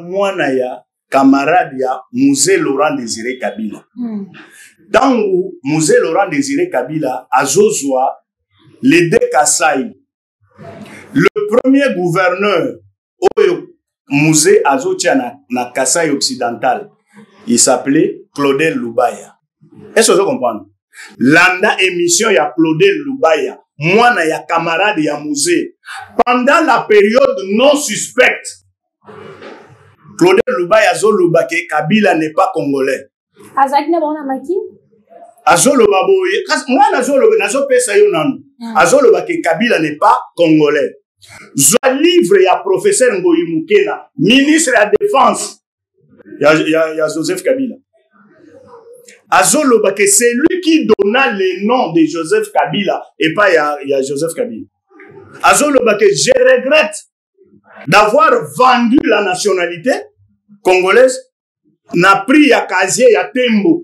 mwana ya camarade ya Musée Laurent Désiré Kabila. Tangu Musée Laurent Désiré Kabila, azozwa, les deux Kassai. Le premier gouverneur, au Musée Azotia na Kassai occidental, il s'appelait Claudel Lubaya. Est-ce que vous comprenez? Landa émission ya Claudel Lubaya. Moi, ya camarade ya musée. Pendant la période non suspecte, Claudel Lubaya Azoloba ke Kabila n'est pas congolais.
Azaki na bona maki?
Azoloba boye. Moi, nazo pesa yo nanu. Azoloba ke Kabila n'est pas congolais. Zwa livre ya professeur Ngoyi Mukena, ministre de la Défense. Ya Joseph Kabila. Azoloba que c'est lui qui donna le nom de Joseph Kabila et pas il y a Joseph Kabila. Azoloba que je regrette d'avoir vendu la nationalité congolaise n'a pris à casier à Tembo.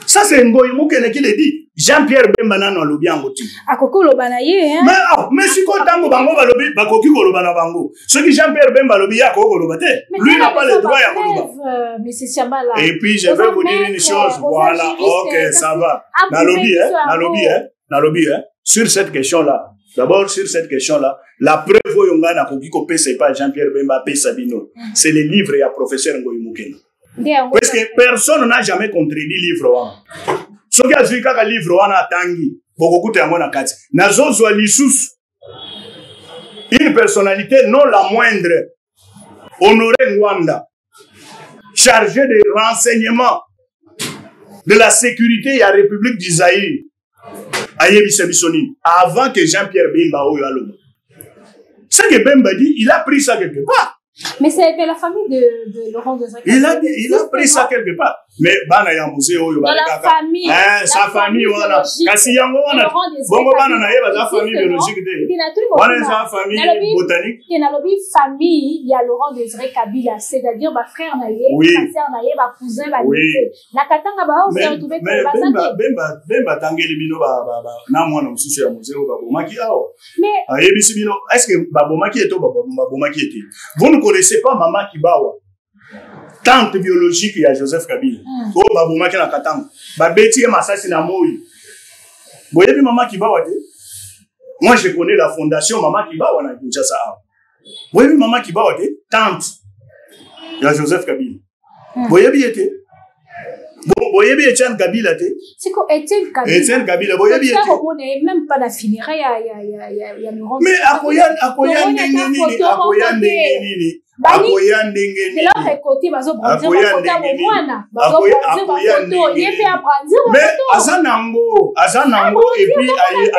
Ça c'est Ngoyi Mukena qui le dit. Jean-Pierre Bemba nano alobi angoti.
Akoko lobana ye hein.
Mais si ko tango bango balobi bakoki ko lobana bango. Ce qui Jean-Pierre Bemba lobi ya ko lobate. Lui n'a pas le droit ya ko loba.
Mais c'est Siamala.
Et puis je vais vous dire une chose, voilà, OK, ça va. Nalobi hein. Sur cette question là. D'abord sur cette question là, la preuve yonga na koki ko pesa pas Jean-Pierre Bemba pesa bino. C'est le livre ya professeur Ngoyi Mukena. Parce que personne n'a jamais contredit livre. Ce qui a dit que le livre wana tangi, beaucoup de na kati. Nazozwa lisusu. Une personnalité non la moindre, Honoré Ngwanda, chargé des renseignements de la sécurité de la République d'Isaïe, avant que Jean-Pierre Bemba oyo aloba. Ce que Bemba dit, il a pris ça quelque part.
Mais c'est la famille de Laurent Désiré.
Il a pris ça quelque part. Mais bana ya musée oyo
ba la famille.
Sa famille wana. Kasi yango wana. Bongo bana na yeba za famille biologique de. Wana za famille botanique.
Qui na lobi famille ya Laurent Désiré Kabila, c'est-à-dire ba frère na ye, ba sœur na ye, ba cousin ba nièce. Na katanga ba on s'est retrouvé pour ba santé.
Bemba tangeli bino ba na mwana mususu ya musée ba bomaki awo.
Mais
ayebisi bino est-ce que ba bomaki eto ba bomaki ete. Vous ne connaissez pas Maman Kibawa, tante biologique ya Joseph Kabila. Oh babomaki na katanga. Ba beti masasi na moyi. Boyebi Maman Kibawa te. Moi je connais la fondation Maman Kibawa na Kinshasa. Boyebi Maman Kibawa te, tante ya Joseph Kabila. Boyebi ete. Bon, boyebi Etienne Kabila te.
C'est quoi Etienne Kabila?
Etienne Kabila, boyebi
Etienne. On n'est même pas la finira, il y a
mais akoya ndenge nini. Akoya ndenge nini.
De l'autre côté, bazo bronzer bazo mwana. Bazo bronzer yepe a bronzer.
Mais azanango et puis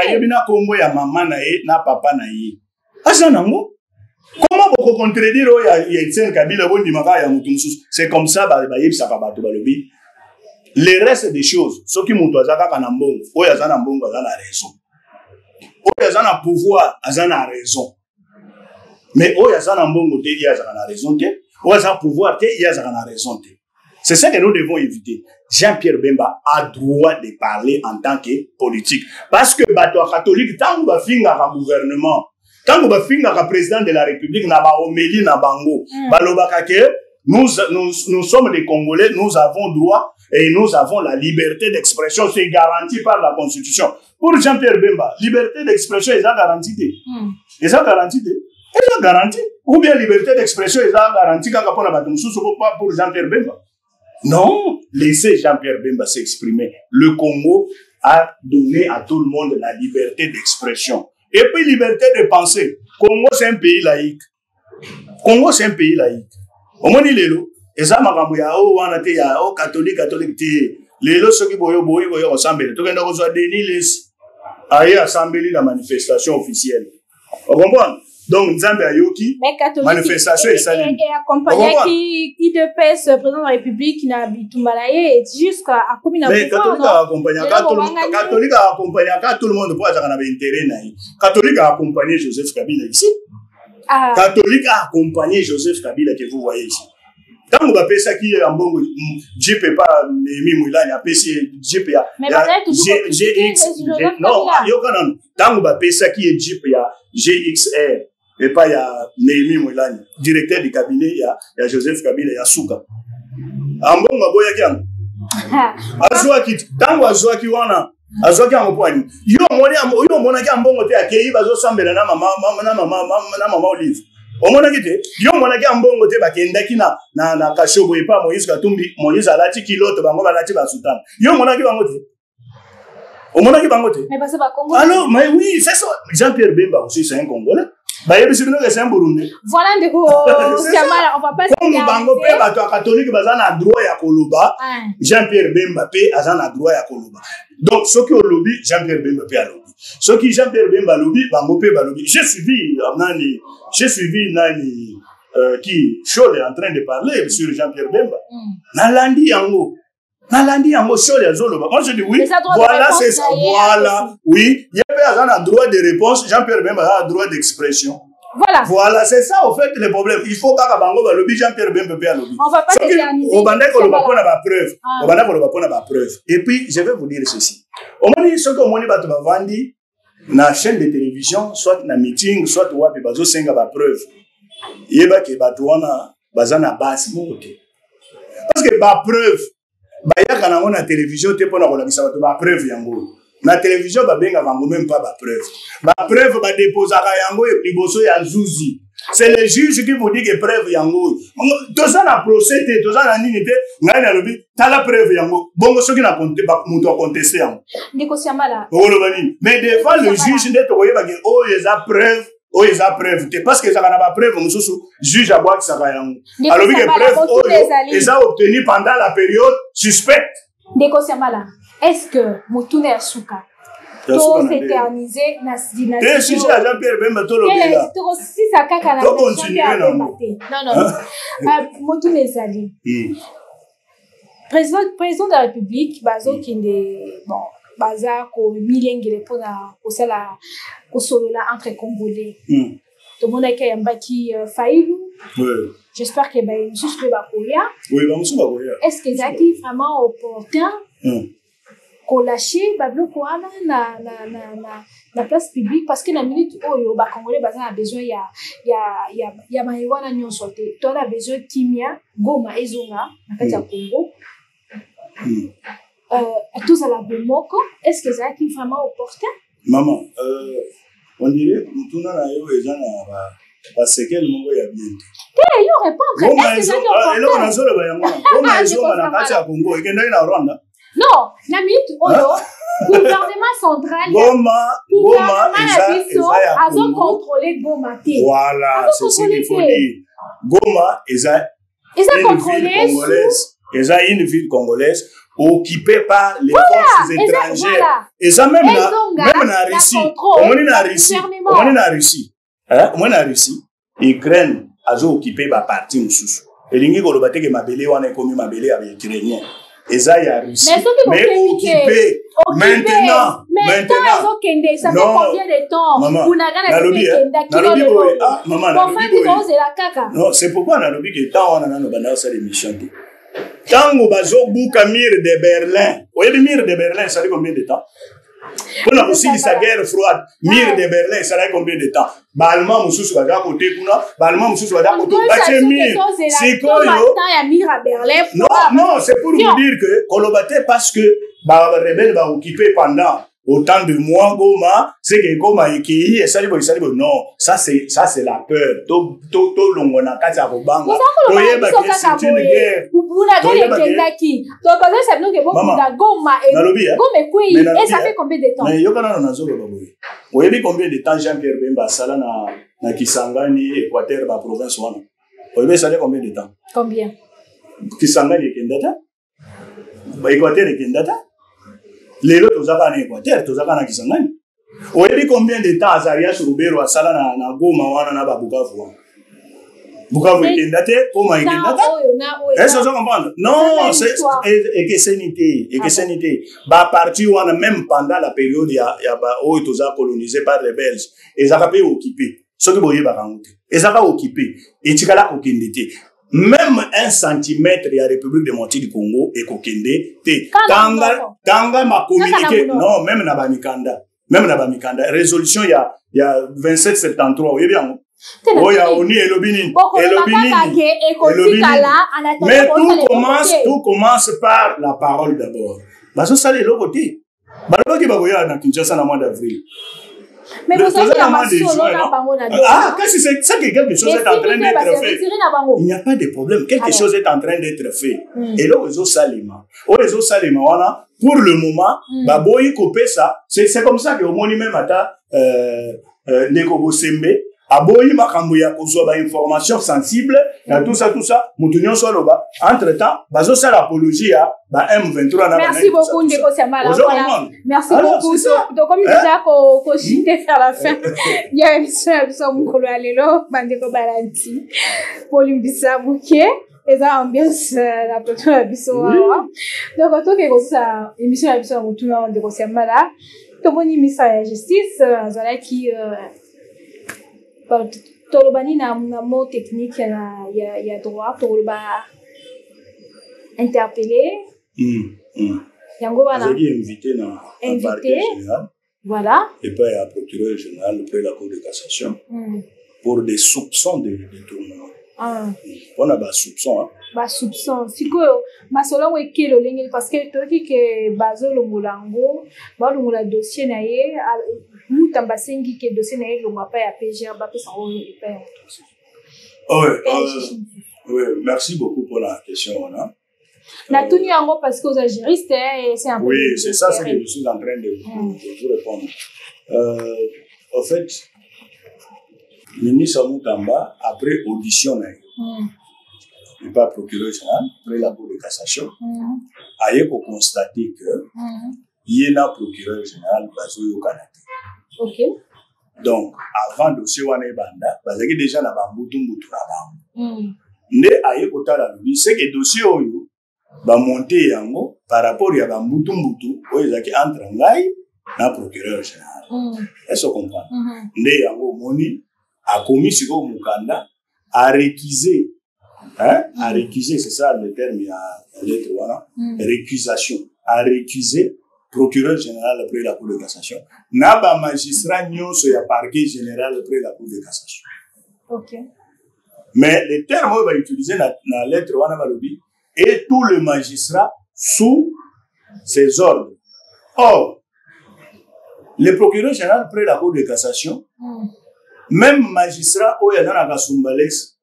ayebina kombo ya maman na ye na papa na ye. Azanango. Comment vous contredire il y a Etienne Kabila bon dimaka ya mutu mususu. C'est comme ça ba yebisa pa bato balobi. Le reste des choses, ceux qui mutu azaka kana mbongo, oyo azana mbongo azana raison. Oyo azana pouvoir azana raison. Mais oyo azana mbongo te il azana raison te, oyo azana pouvoir te il azana raison te. C'est ça que nous devons éviter. Jean-Pierre Bemba a droit de parler en tant que politique parce que bato catholique tant ba finga ka gouvernement, tant ba finga ka président de la République na ba homélie na bango, balobaka ke nous sommes des Congolais, nous avons droit et nous avons la liberté d'expression, c'est garanti par la Constitution. Pour Jean-Pierre Bemba, liberté d'expression est garantie. Est garantie. Est garantie. Ou bien liberté d'expression est garantie pour Jean-Pierre Bemba. Non, laissez Jean-Pierre Bemba s'exprimer. Le Congo a donné à tout le monde la liberté d'expression. Et puis liberté de penser. Congo, c'est un pays laïque. Congo, c'est un pays laïque. Au moins, lelo, et ça, makambo ya o wana te ya o catholique te. Lelo soki boyo ressemble. To kenda ko zo Denis les aye assemblée la manifestation officielle. Vous comprenez? Donc Nzambe ayoki manifestation et salut.
Et accompagné qui IDPS président de la République qui n'a bitumbalaye jusqu'à combien de
mais catholique a accompagné tout le monde pour avoir un intérêt naï. Catholique a accompagné Joseph Kabila ici. Catholique a accompagné Joseph Kabila que vous voyez ici. Quand vous appelez ça qui est en bon, je peux pas Némi Moulani appeler je peux ya.
Mais GX
non, yokanan. Quand vous appelez ça qui est JP ya GXR et pas ya Némi Moulani, directeur du cabinet ya Joseph Kabila ya Souka. En bon maboya kian. Azwaki tango azwaki wana azwaki amopwani. Yo mona ki ambongo te akei bazo sambela na mama Olive. Omona kite yo mona ki ambongo te bakendaki na kashobo epa Moïse Katumbi Moïse alati kiloto bango balati basutana. Yo mona ki bango te. Omona ki bango te.
Mais parce que Congo.
Alors mais oui, c'est ça. Jean-Pierre Bemba aussi c'est un Congolais. Bah yebisi bino que c'est un Burundais.
Voilà ndeko Siamala, on va pas se
comme bango pe bato catholique bazana droit ya koloba. Jean-Pierre Bemba pe azana droit ya koloba. Donc ce qui au lobby Jean-Pierre Bemba pe a lobby. Ce qui Jean-Pierre Bemba lobby bango pe ba lobby. J'ai suivi Nani qui Chol est en train de parler sur Jean-Pierre Bemba. Nalandi yango Chol ya zolo. Moi je dis oui. Voilà c'est ça. Voilà. Oui, il y a un droit de réponse, Jean-Pierre Bemba a un droit d'expression. Voilà, c'est ça au fait le problème. Il faut pas bango ba lobby Jean-Pierre Bemba pe a lobby.
On va pas s'éterniser.
On va pas preuve. Et puis je vais vous dire ceci. Au moment ce que moni bato bavandi na chaîne de télévision, soit na meeting, soit wapi bazo senga ba preuve. Yeba ke bato wana bazana basi mote. Parce que ba preuve ba yaka na na télévision te pona kola bisa bato ba preuve yango. Na télévision ba benga bango même pas ba preuve. Ba preuve ba déposaka yango e liboso ya zuzi. C'est le juge qui vous dit que preuve yango. To ça na procès te, to ça na nini te, ngai na lobi, ta la preuve yango. Bongo soki na compter ba muto contester yango.
Ndiko Siamala.
Mais devant le juge nde to koyeba ke o eza preuve te parce que ça na ba preuve mususu juge aboa ki saka yango. Alors que preuve eza obtenu pendant la période suspecte.
Ndiko Siamala. Est-ce que Mutune Asuka to s'éterniser na dynastie?
Si Jean-Pierre Bemba to lobela.
Si ça kaka na
continuer non.
Mutune Zali. Président de la République bazo kinde bon baza ko milengele pona ko sala ko solola entre Congolais. To mona ke yambaki Faïlou. J'espère que ba juste ba koya.
Oui, ba musu ba koya.
Est-ce que Zaki vraiment opportun? Lâcher bablo koana na place publique parce que na minute oyo ba Congolais baza a besoin ya maïwana nyonso te to na besoin kimia goma ezonga na kati ya Congo tous à la bomoko. Est-ce que ça est vraiment opportun?
Maman on dirait mutuna na yo ezana parce que le monde est bien.
Il y aurait pas en train de non, la minute, gouvernement central, gouvernement a contrôlé Goma.
Voilà, c'est ce qu'il faut dire. Goma, une ville congolaise occupée par les forces étrangères. Et ça même la Russie. On est en Russie. Ukraine a occupé par partie mususu. Et l'ingi golobate que mabele wana ekomi mabele avec ukrainien. Et ça y a Russie. Mais occupé maintenant.
Ça fait combien de temps?
Non, c'est pourquoi on a lobby que tant on a nos bandes ça l'émission. Tango bazo buka mur de Berlin. Vous voyez le mur de Berlin, ça fait combien de temps? On a aussi sa guerre froide. Mur de Berlin, ça fait combien de temps? Balma mususu va à côté kuna, balma mususu va à côté. C'est quoi non, c'est pour vous dire que Kolobate parce que ba rebelle va occuper pendant autant de mois Goma, c'est que Goma écrit et ça non, ça c'est la peur. To longona kata ko banga. Toyeba que c'est une guerre. Et ça fait combien de temps? Mais yokana na zolo baboy. Oyebi combien de temps Jean-Pierre Bemba sala na Kisangani Équateur ba province wana. Oyebi ça fait combien de temps?
Combien?
Kisangani ekendata? Ba Équateur ekendata? Les autres, ils ont un Équateur, ils ont un Kisangani. Vous voyez combien de temps Azarias Roubero a salé na Goma wana na Bukavu? Bukavu est kendate, comment est kendate? Est-ce que vous comprenez? Non, c'est et que sanité. Bah parti wana même pendant la période il y a où ils ont colonisé par les Belges, ils ont pas occupé. Ce que vous voyez ba kangote. Ils ont pas occupé. Et tikala okendete. Même 1 centimètre, il y a la République démocratique du Congo et Kokende. Tanga m'a communiqué. Non, même na Bamikanda. Résolution, il y a 2773. Vous voyez bien? Oh, il y a Oni et Lobini. Mais tout commence par la parole d'abord. Parce que ça, c'est l'autre côté. Parce que vous voyez, dans Kinshasa, dans le mois d'avril.
Mais vous savez,
c'est que quelque chose est en train d'être fait. Il n'y a pas de problème. Quelque chose est en train d'être fait. Et là, aux Salima, voilà, pour le moment, Baboyi Kopé ça. C'est comme ça que au moment même à Nekobo Sembe, Aboyi Makambuya Kosoba information sensible, tout ça, Moutounion Soloba. Entre-temps, Bazo ça l'apologie à M23.
Merci beaucoup, Ndeko Siamala. Merci beaucoup. Donc, comme déjà qu'on chité faire la fin, il y a une seule Mukolo Alelo, Bandeko Balanti, Polimbisa Mouké, et ça ambiance la plutôt la biso. Donc, en tout cas, ça, émission la biso Moutouna Ndeko Siamala, tout le monde mise à la justice, Zala qui, Tolobani na mot technique, il y a droit, Toloba interpellé. Yango wana
invité dans le parquet général.
Voilà.
Et puis il y a procureur général auprès de la Cour de cassation pour des soupçons de détournement. On a des soupçons.
Ba soupçon. Siko masolo weke lo lengeli parce que toki ke bazo lo mulango, ba lo mula dossier na ye, mutamba sengi ke dossier na ye lo mapa ya PGR ba pesa o hyper.
Oui, merci beaucoup pour la question là.
Na tuni yango parce que vous êtes juriste et c'est un peu.
Oui, c'est ça ce que je suis en train de vous répondre. En fait, ministre Moutamba, après audition, il n'est pas procureur général, après la Cour de cassation, a eu constaté que il y a un procureur général basé au Canada.
Ok.
Donc, avant le dossier Wane Banda, parce que déjà la Bamboutou Moutourabam. Ne a eu kotala lui, c'est que le dossier Oyo, va monter yango par rapport à Bamboutou Moutou, entre Ngai na procureur général. Est-ce que vous comprenez? Ne yango Moni a commis sur Mukanda, a récusé. A récusé, c'est ça le terme, il y a lettre voilà. Récusation. A récusé procureur général après la Cour de cassation. Naba magistrat nyon so ya parquet général après la Cour de cassation.
Ok.
Mais le terme on va utiliser dans la lettre wana balobi et tout le magistrat sous ses ordres. Or, le procureur général après la Cour de cassation même magistrat oyo aza na Kasumbalesa,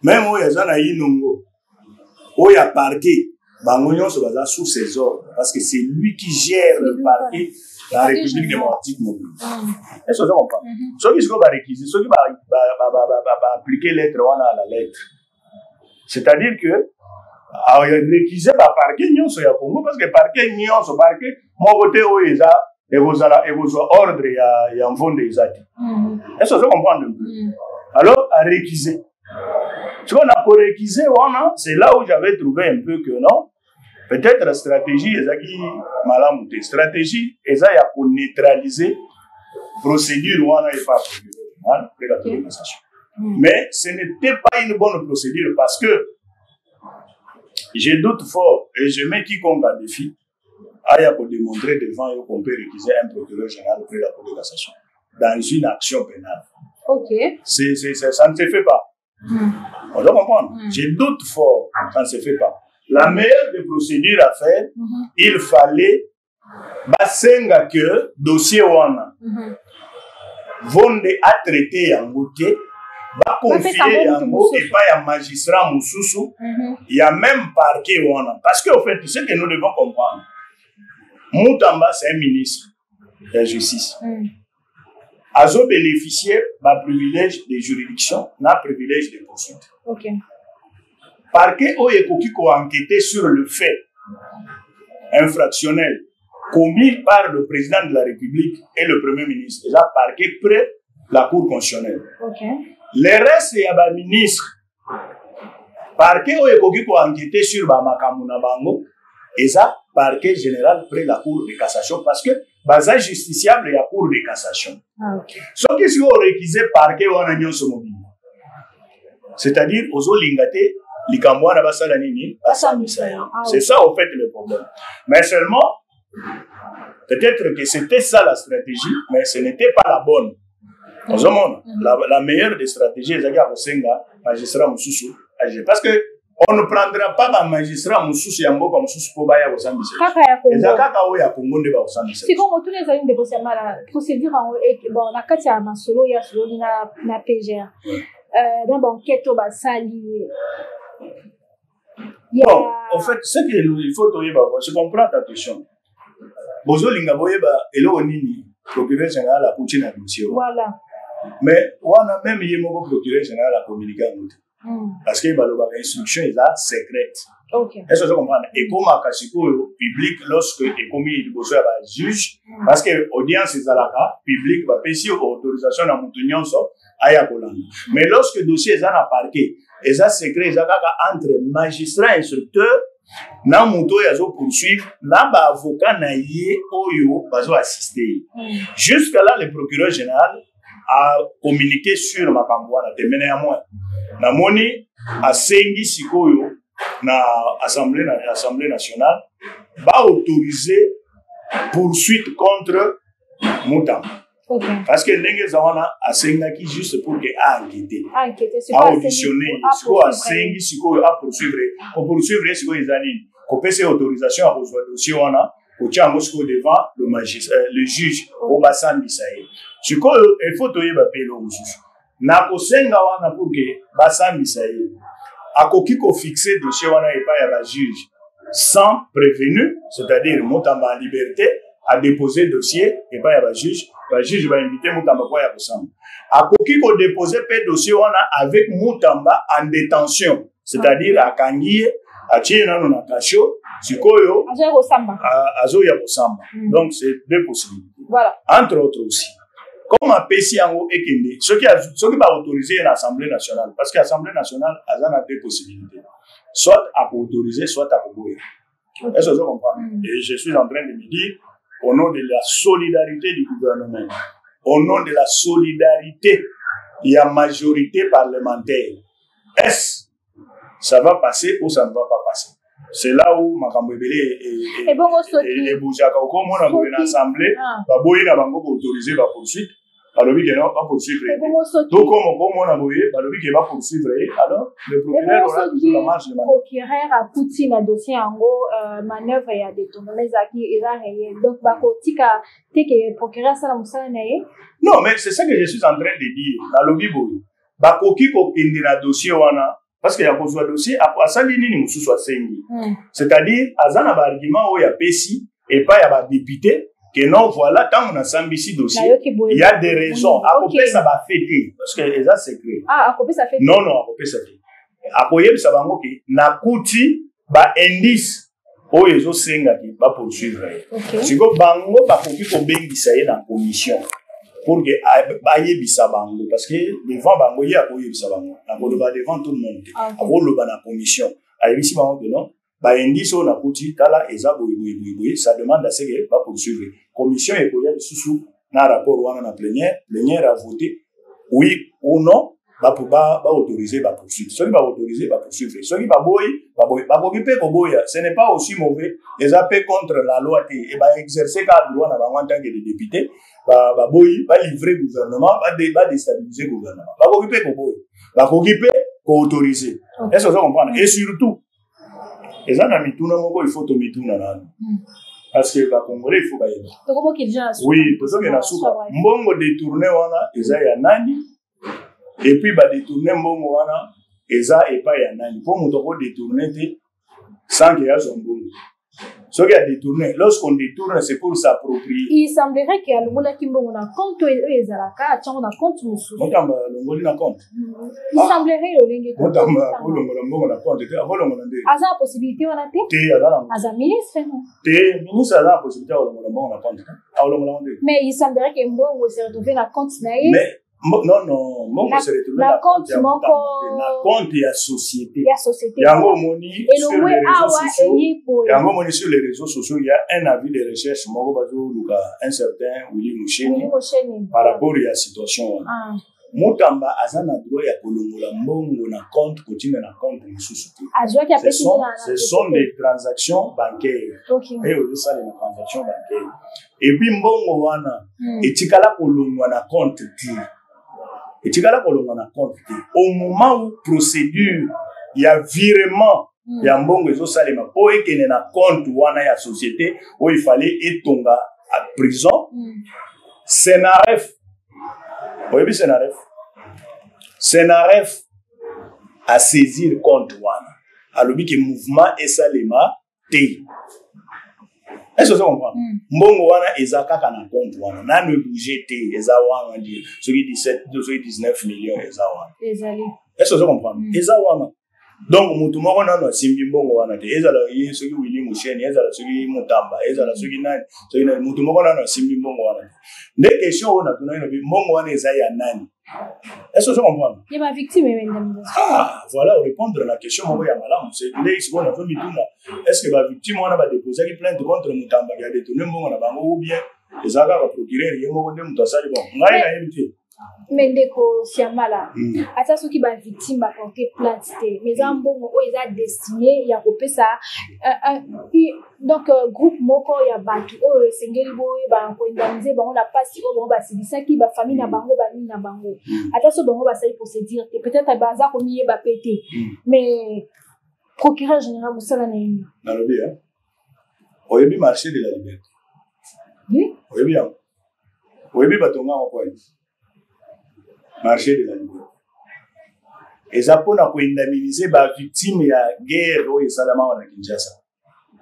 même oyo aza na Inongo, oyo a parquet, bango nyonso baza sous ses ordres parce que c'est lui qui gère le parquet de la République démocratique mobile. Est-ce que vous comprenez? Ceux qui sont réquisés, ceux qui vont appliquer lettre à la lettre. C'est-à-dire que réquisé par parquet nyonso ya Congo parce que parquet nyonso parquet mon côté oyo eza et vous ordre ya mvonde ezati. Est-ce que vous comprenez un peu? Alors à réquiser. Ce qu'on a pour réquiser, c'est là où j'avais trouvé un peu que non. Peut-être la stratégie, ezaki malamu te. Stratégie, eza ya pour neutraliser procédure wana et pas après la cassation. Mais ce n'était pas une bonne procédure parce que je doute fort et je mets quiconque à défi à pour démontrer devant eux qu'on peut réquiser un procureur général auprès de la Cour de cassation dans une action pénale.
Ok.
Ça ne se fait pas. On doit comprendre. Je doute fort, ça ne se fait pas. La meilleure des procédures à faire, il fallait basenga que dossier wana vonde à traiter en beauté, va confier yango et pas un magistrat moussousou, il y a même parquet wana. Parce qu'au fait, ce que nous devons comprendre, Moutamba c'est un ministre de la justice. Azo bénéficier d'un privilège de juridiction, d'un privilège de poursuite.
Ok.
Parquet Oyekoki a enquêté sur le fait infractionnel commis par le président de la République et le Premier ministre. Et ça, parquet près la Cour constitutionnelle.
Okay.
Les restes, il y a des ministres. Parquet Oyekoki a enquêté sur Bamakamuna Bango. Et ça, parquet général près la Cour de cassation. Parce que, baza justiciable, il y a Cour de cassation.
Ah, ok.
Ce qui est réquisé parquet ou en union mobile. C'est-à-dire, aux Lingate, c'est ça, au fait, le problème. Mais seulement, peut-être que c'était ça la stratégie, mais ce n'était pas la bonne. La meilleure des stratégies, c'est que magistrat Moussoussou. Parce que on ne prendra pas un magistrat Moussoussou et un mot comme Moussoussou pour Baya au Sambisa. Et ça, Kaka ya Congo de Baya Sambisa.
C'est comme tous les amis de Bossama, la procédure bon, la carte à Masolo, il y a solo na PGR. Dans l'enquête au Bassali.
Bon, en fait, ce qu'il faut te dire, je comprends ta question. Bozo Lingaboyeba, Elo Nini, procureur général à Poutine à dossier.
Voilà.
Mais on a même eu mon procureur général à communiquer à nous. Parce que l'instruction est là, secrète.
Ok.
Est-ce que vous comprenez? Et comme à Kachiko public, lorsque est commis il faut faire un juge, parce que l'audience est à la cas, public, va payer autorisation à Moutunion, à Yakolanda. Mais lorsque le dossier est à parquet, et ça secret, ça entre magistrat et instructeur, na muto yazo poursuivre, na ba avocat na yé oyo bazo assister. Jusqu'à là, le procureur général a communiqué sur ma campagne, de mener à moi. Na moni a sengi sikoyo na assemblée nationale va autoriser poursuite contre Moutamba.
Okay.
Parce que ndenge zawana a senga qui juste pour que a enquêter.
C'est
pas auditionner, siko a sengi sikoyo a poursuivre. Pour poursuivre sikoyo ezali ko pese autorisation à reçoit dossier wana ko tia Moscou devant le magistrat, le juge au bassin bisaye. Sikoyo il faut toyeba pelo mususu. Na ko senga wana pour que bassin bisaye akoki ko fixer dossier wana et pas ya ba juge sans prévenu, c'est-à-dire Moutamba en liberté a déposé dossier et pas ya ba juge. Le juge va inviter Moutamba pour y aller. Akoki ko déposer pe dossier wana avec Moutamba en détention, c'est-à-dire à Kangiye, à Tchina non Kacho, Sikoyo, Azo ya Kosamba. Donc c'est deux possibilités.
Voilà.
Entre autres aussi. Comme à Pessiango et Kende, ce qui va autoriser l'Assemblée nationale, parce que l'Assemblée nationale a deux possibilités. Soit à autoriser, soit à proposer. Est-ce que vous comprenez? Et je suis en train de me dire, au nom de la solidarité du gouvernement, au nom de la solidarité, il y a majorité parlementaire. Est-ce que ça va passer ou ça ne va pas passer? C'est là où Makambebele et Boujaka, comme on a une assemblée, Baboyi n'a pas autorisé la poursuite. balobi que non, va poursuivre. Donc, comme on a voulu, balobi que va poursuivre. Alors, le procureur aura toujours la marge de manœuvre.
Le procureur a poussé le dossier en gros, manœuvre et a détourné Zaki et là, donc, bakotika, t'es que le procureur ça la moussa nae.
Non, mais c'est ça que je suis en train de dire. Balobi boy, bakoki ko indi na dossier wana. Parce qu'il y a besoin de dossier, à ça, il y a soit c'est-à-dire, à ça, il y a un argument où il y a PSI et pas il y a un député, que non, voilà, tant on a sambi dossier, il y a des raisons. À côté, ça va fêter. Parce que ça, c'est clair.
Ah, à côté, ça fait.
Non, à côté, ça fait. À côté, ça va moquer. Na kuti, ba indice, où ils ont senga qui va poursuivre. Si vous bango, ba koki ko bengi ça y est dans commission. Pour que aille bisa bango parce que devant bango il y a koye bisa bango na ko ba devant tout le monde ako lo ba na commission aille bisa bango que non ba indice na kuti tala eza boy ça demande à ce que va poursuivre commission et koya susu na rapport wana na plénière a voté oui ou non ba autoriser ba poursuivre ceux qui va autoriser ba poursuivre ceux qui ba boy ba occupé ko boya ce n'est pas aussi mauvais les appels contre la loi et ba exercer cadre droit na ba en tant que député ba boy ba livrer gouvernement ba déstabiliser gouvernement ba occupé ko boy ba occupé ko autoriser est-ce que vous comprenez et surtout les ana mituna moko il faut to mituna nani parce que ba congolais il faut ba yeba
to comment qu'il déjà
oui to so que na suka mbongo détourner wana eza ya nani et puis ba détourner mbongo wana eza epa ya nani pour moto ko détourner te sans que ya zombongo ce qui a détourné lorsqu'on détourne c'est pour s'approprier
il semblerait qu'il y a le mola kimbongo na compte et ezalaka tchango na compte musu
motamba longoli na compte
il semblerait le lenge
motamba kolongola mbongo na compte te akolongola nde
aza possibilité wana te aza ministre non
te ministre aza possibilité kolongola mbongo na compte akolongola nde
mais il semblerait que mbongo se retrouver na compte na ye
mais non, mbongo se retrouver
na compte moko
na compte ya société
yango
moni sur les réseaux sociaux yango moni sur les réseaux sociaux il y a un avis de recherche moko bazo luka un certain Willy Musheni par rapport à la situation mutamba azana droit ya kolongola mbongo na compte continue na compte mususu ce sont des transactions bancaires et aussi ça les transactions bancaires et puis mbongo wana etikala kolongwa na compte ti etikala kolongwa na compte ti au moment où procédure il y a virement ya mbongo ezo salema po ekene na compte wana ya société où il fallait etonga à prison Senaref oyebi Senaref a saisir compte wana alobi ke mouvement esalema te est-ce que vous comprenez mbongo wana eza kaka na compte wana nanu bouger te eza wana ndi soki 17 soki 19 millions eza wana est-ce que vous comprenez eza wana donc mutu moko nanu asimbi mbongo wana te ezala ye soki Willy Musheni ezala soki Mutamba ezala soki nani soki nani mutu moko nanu asimbi mbongo wana te nde question ona tunaina bi mbongo wana eza ya nani. Est-ce que je comprends?
Il y a ma victime indemnisation.
Ah, voilà, répondre à la question, c'est est-ce que ma victime a déposé une plainte contre Mutamba qui a détourné mon bango ou bien les agents va procurer rien mon de Mutasali bon.
Mais ndeko siamala ata soki ba victime ba porter plainte te mais en bongo o eza destiné ya kopesa donc groupe moko ya batu o sengeli boye ba ko indemniser bango na pasi o bango ba sibisaki ba famille na bango ba nini na bango ata so bango ba sali procédure te peut-être baza ko miye ba pété mais procureur général musala na yini
na lobi hein oyebi marché de la liberté
oui
oyebi hein oyebi batonga ko marché de la liberté. Et ça pour indemniser ba victime ya guerre o esalama wana Kinshasa.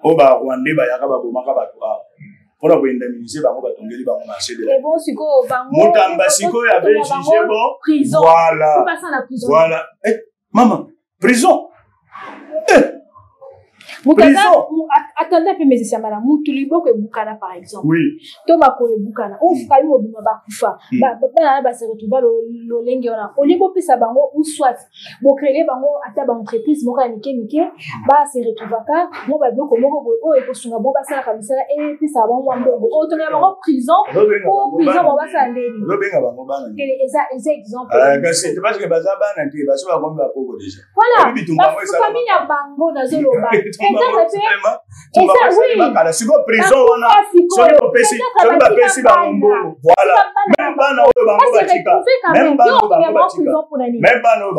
O ba Rwanda ba yaka ba bomaka ba kwa. Pour indemniser ba ba tongeli ba marché de la.
Et bon siko bango.
Mutamba siko ya ben jugé bon.
Prison.
Voilà.
Faut passer à la prison.
Voilà. Maman, prison.
Attendez un peu, mais c'est ça, Moutulibo que Bukana par exemple.
Oui.
Thomas Kole Bukana. On fait quand même Bakufa. Bah, se retrouver le lengueur. Au lieu de ça, bango ou soit, bon créer bango à ta entreprise, mon gars, Mike, bah se retrouver car, mon bah bloc, mon go, oh et pour son bon bassin comme ça et puis ça va mon bon. Oh, tu es en prison. Oh, prison, on va s'aller.
Le benga bango bana.
Quel exemple?
C'est parce que baza bana qui va se voir comme la pogo déjà.
Voilà. Parce que famille a bango dans le loba.
kala siko prison wana soki opesi soki bapesi bango mbongo voilà même bana oyo bango batika même bana oyo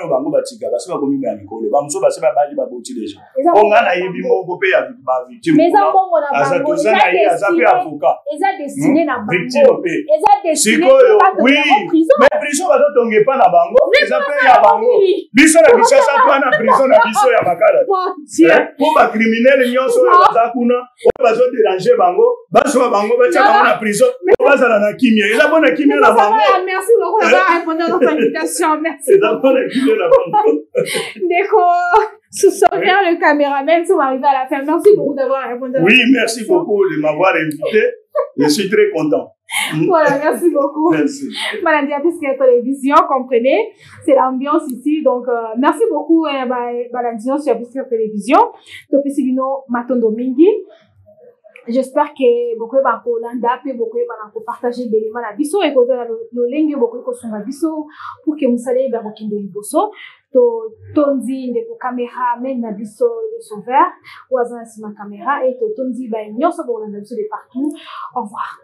bango batika basi bakomi ya mikolo bamosusu basi babali baboti deja onga nayebi moko mpe ya bavictime aza toza na ye aza mpe avocat victime mpe sikoyo oui mais prison bazotonga epa na bango eza mpe ya bango biso na bishasa twana prison na biso ya makala po bacriminele nyonso oyo baza kuna oyo bazoderange bango basoba bango batia bango na prison po bazala na kimia eza mpo na kimia na bango.
Merci beaucoup d'avoir répondu à notre invitation. Merci.
Eza mpo na kimia na bango.
Sous-Sofia, le caméraman, nous arrivons à la fin. Merci beaucoup d'avoir répondu.
Oui, merci beaucoup de m'avoir invité. Je suis très content.
Voilà, merci beaucoup.
Merci.
Madame Diapisque Télévision, comprenez, c'est l'ambiance ici. Donc, merci beaucoup, Madame Diapisque Télévision. Topesibino Matondo Mingi. J'espère que beaucoup de Holanda peut beaucoup de partager des éléments à biso et que le lingue beaucoup de choses à biso pour que vous sachiez bien beaucoup de biso. Tondi de caméra men na biso le sauveur ou azana sima caméra et tondi ba nyonso bo Holanda biso de partout. Au revoir.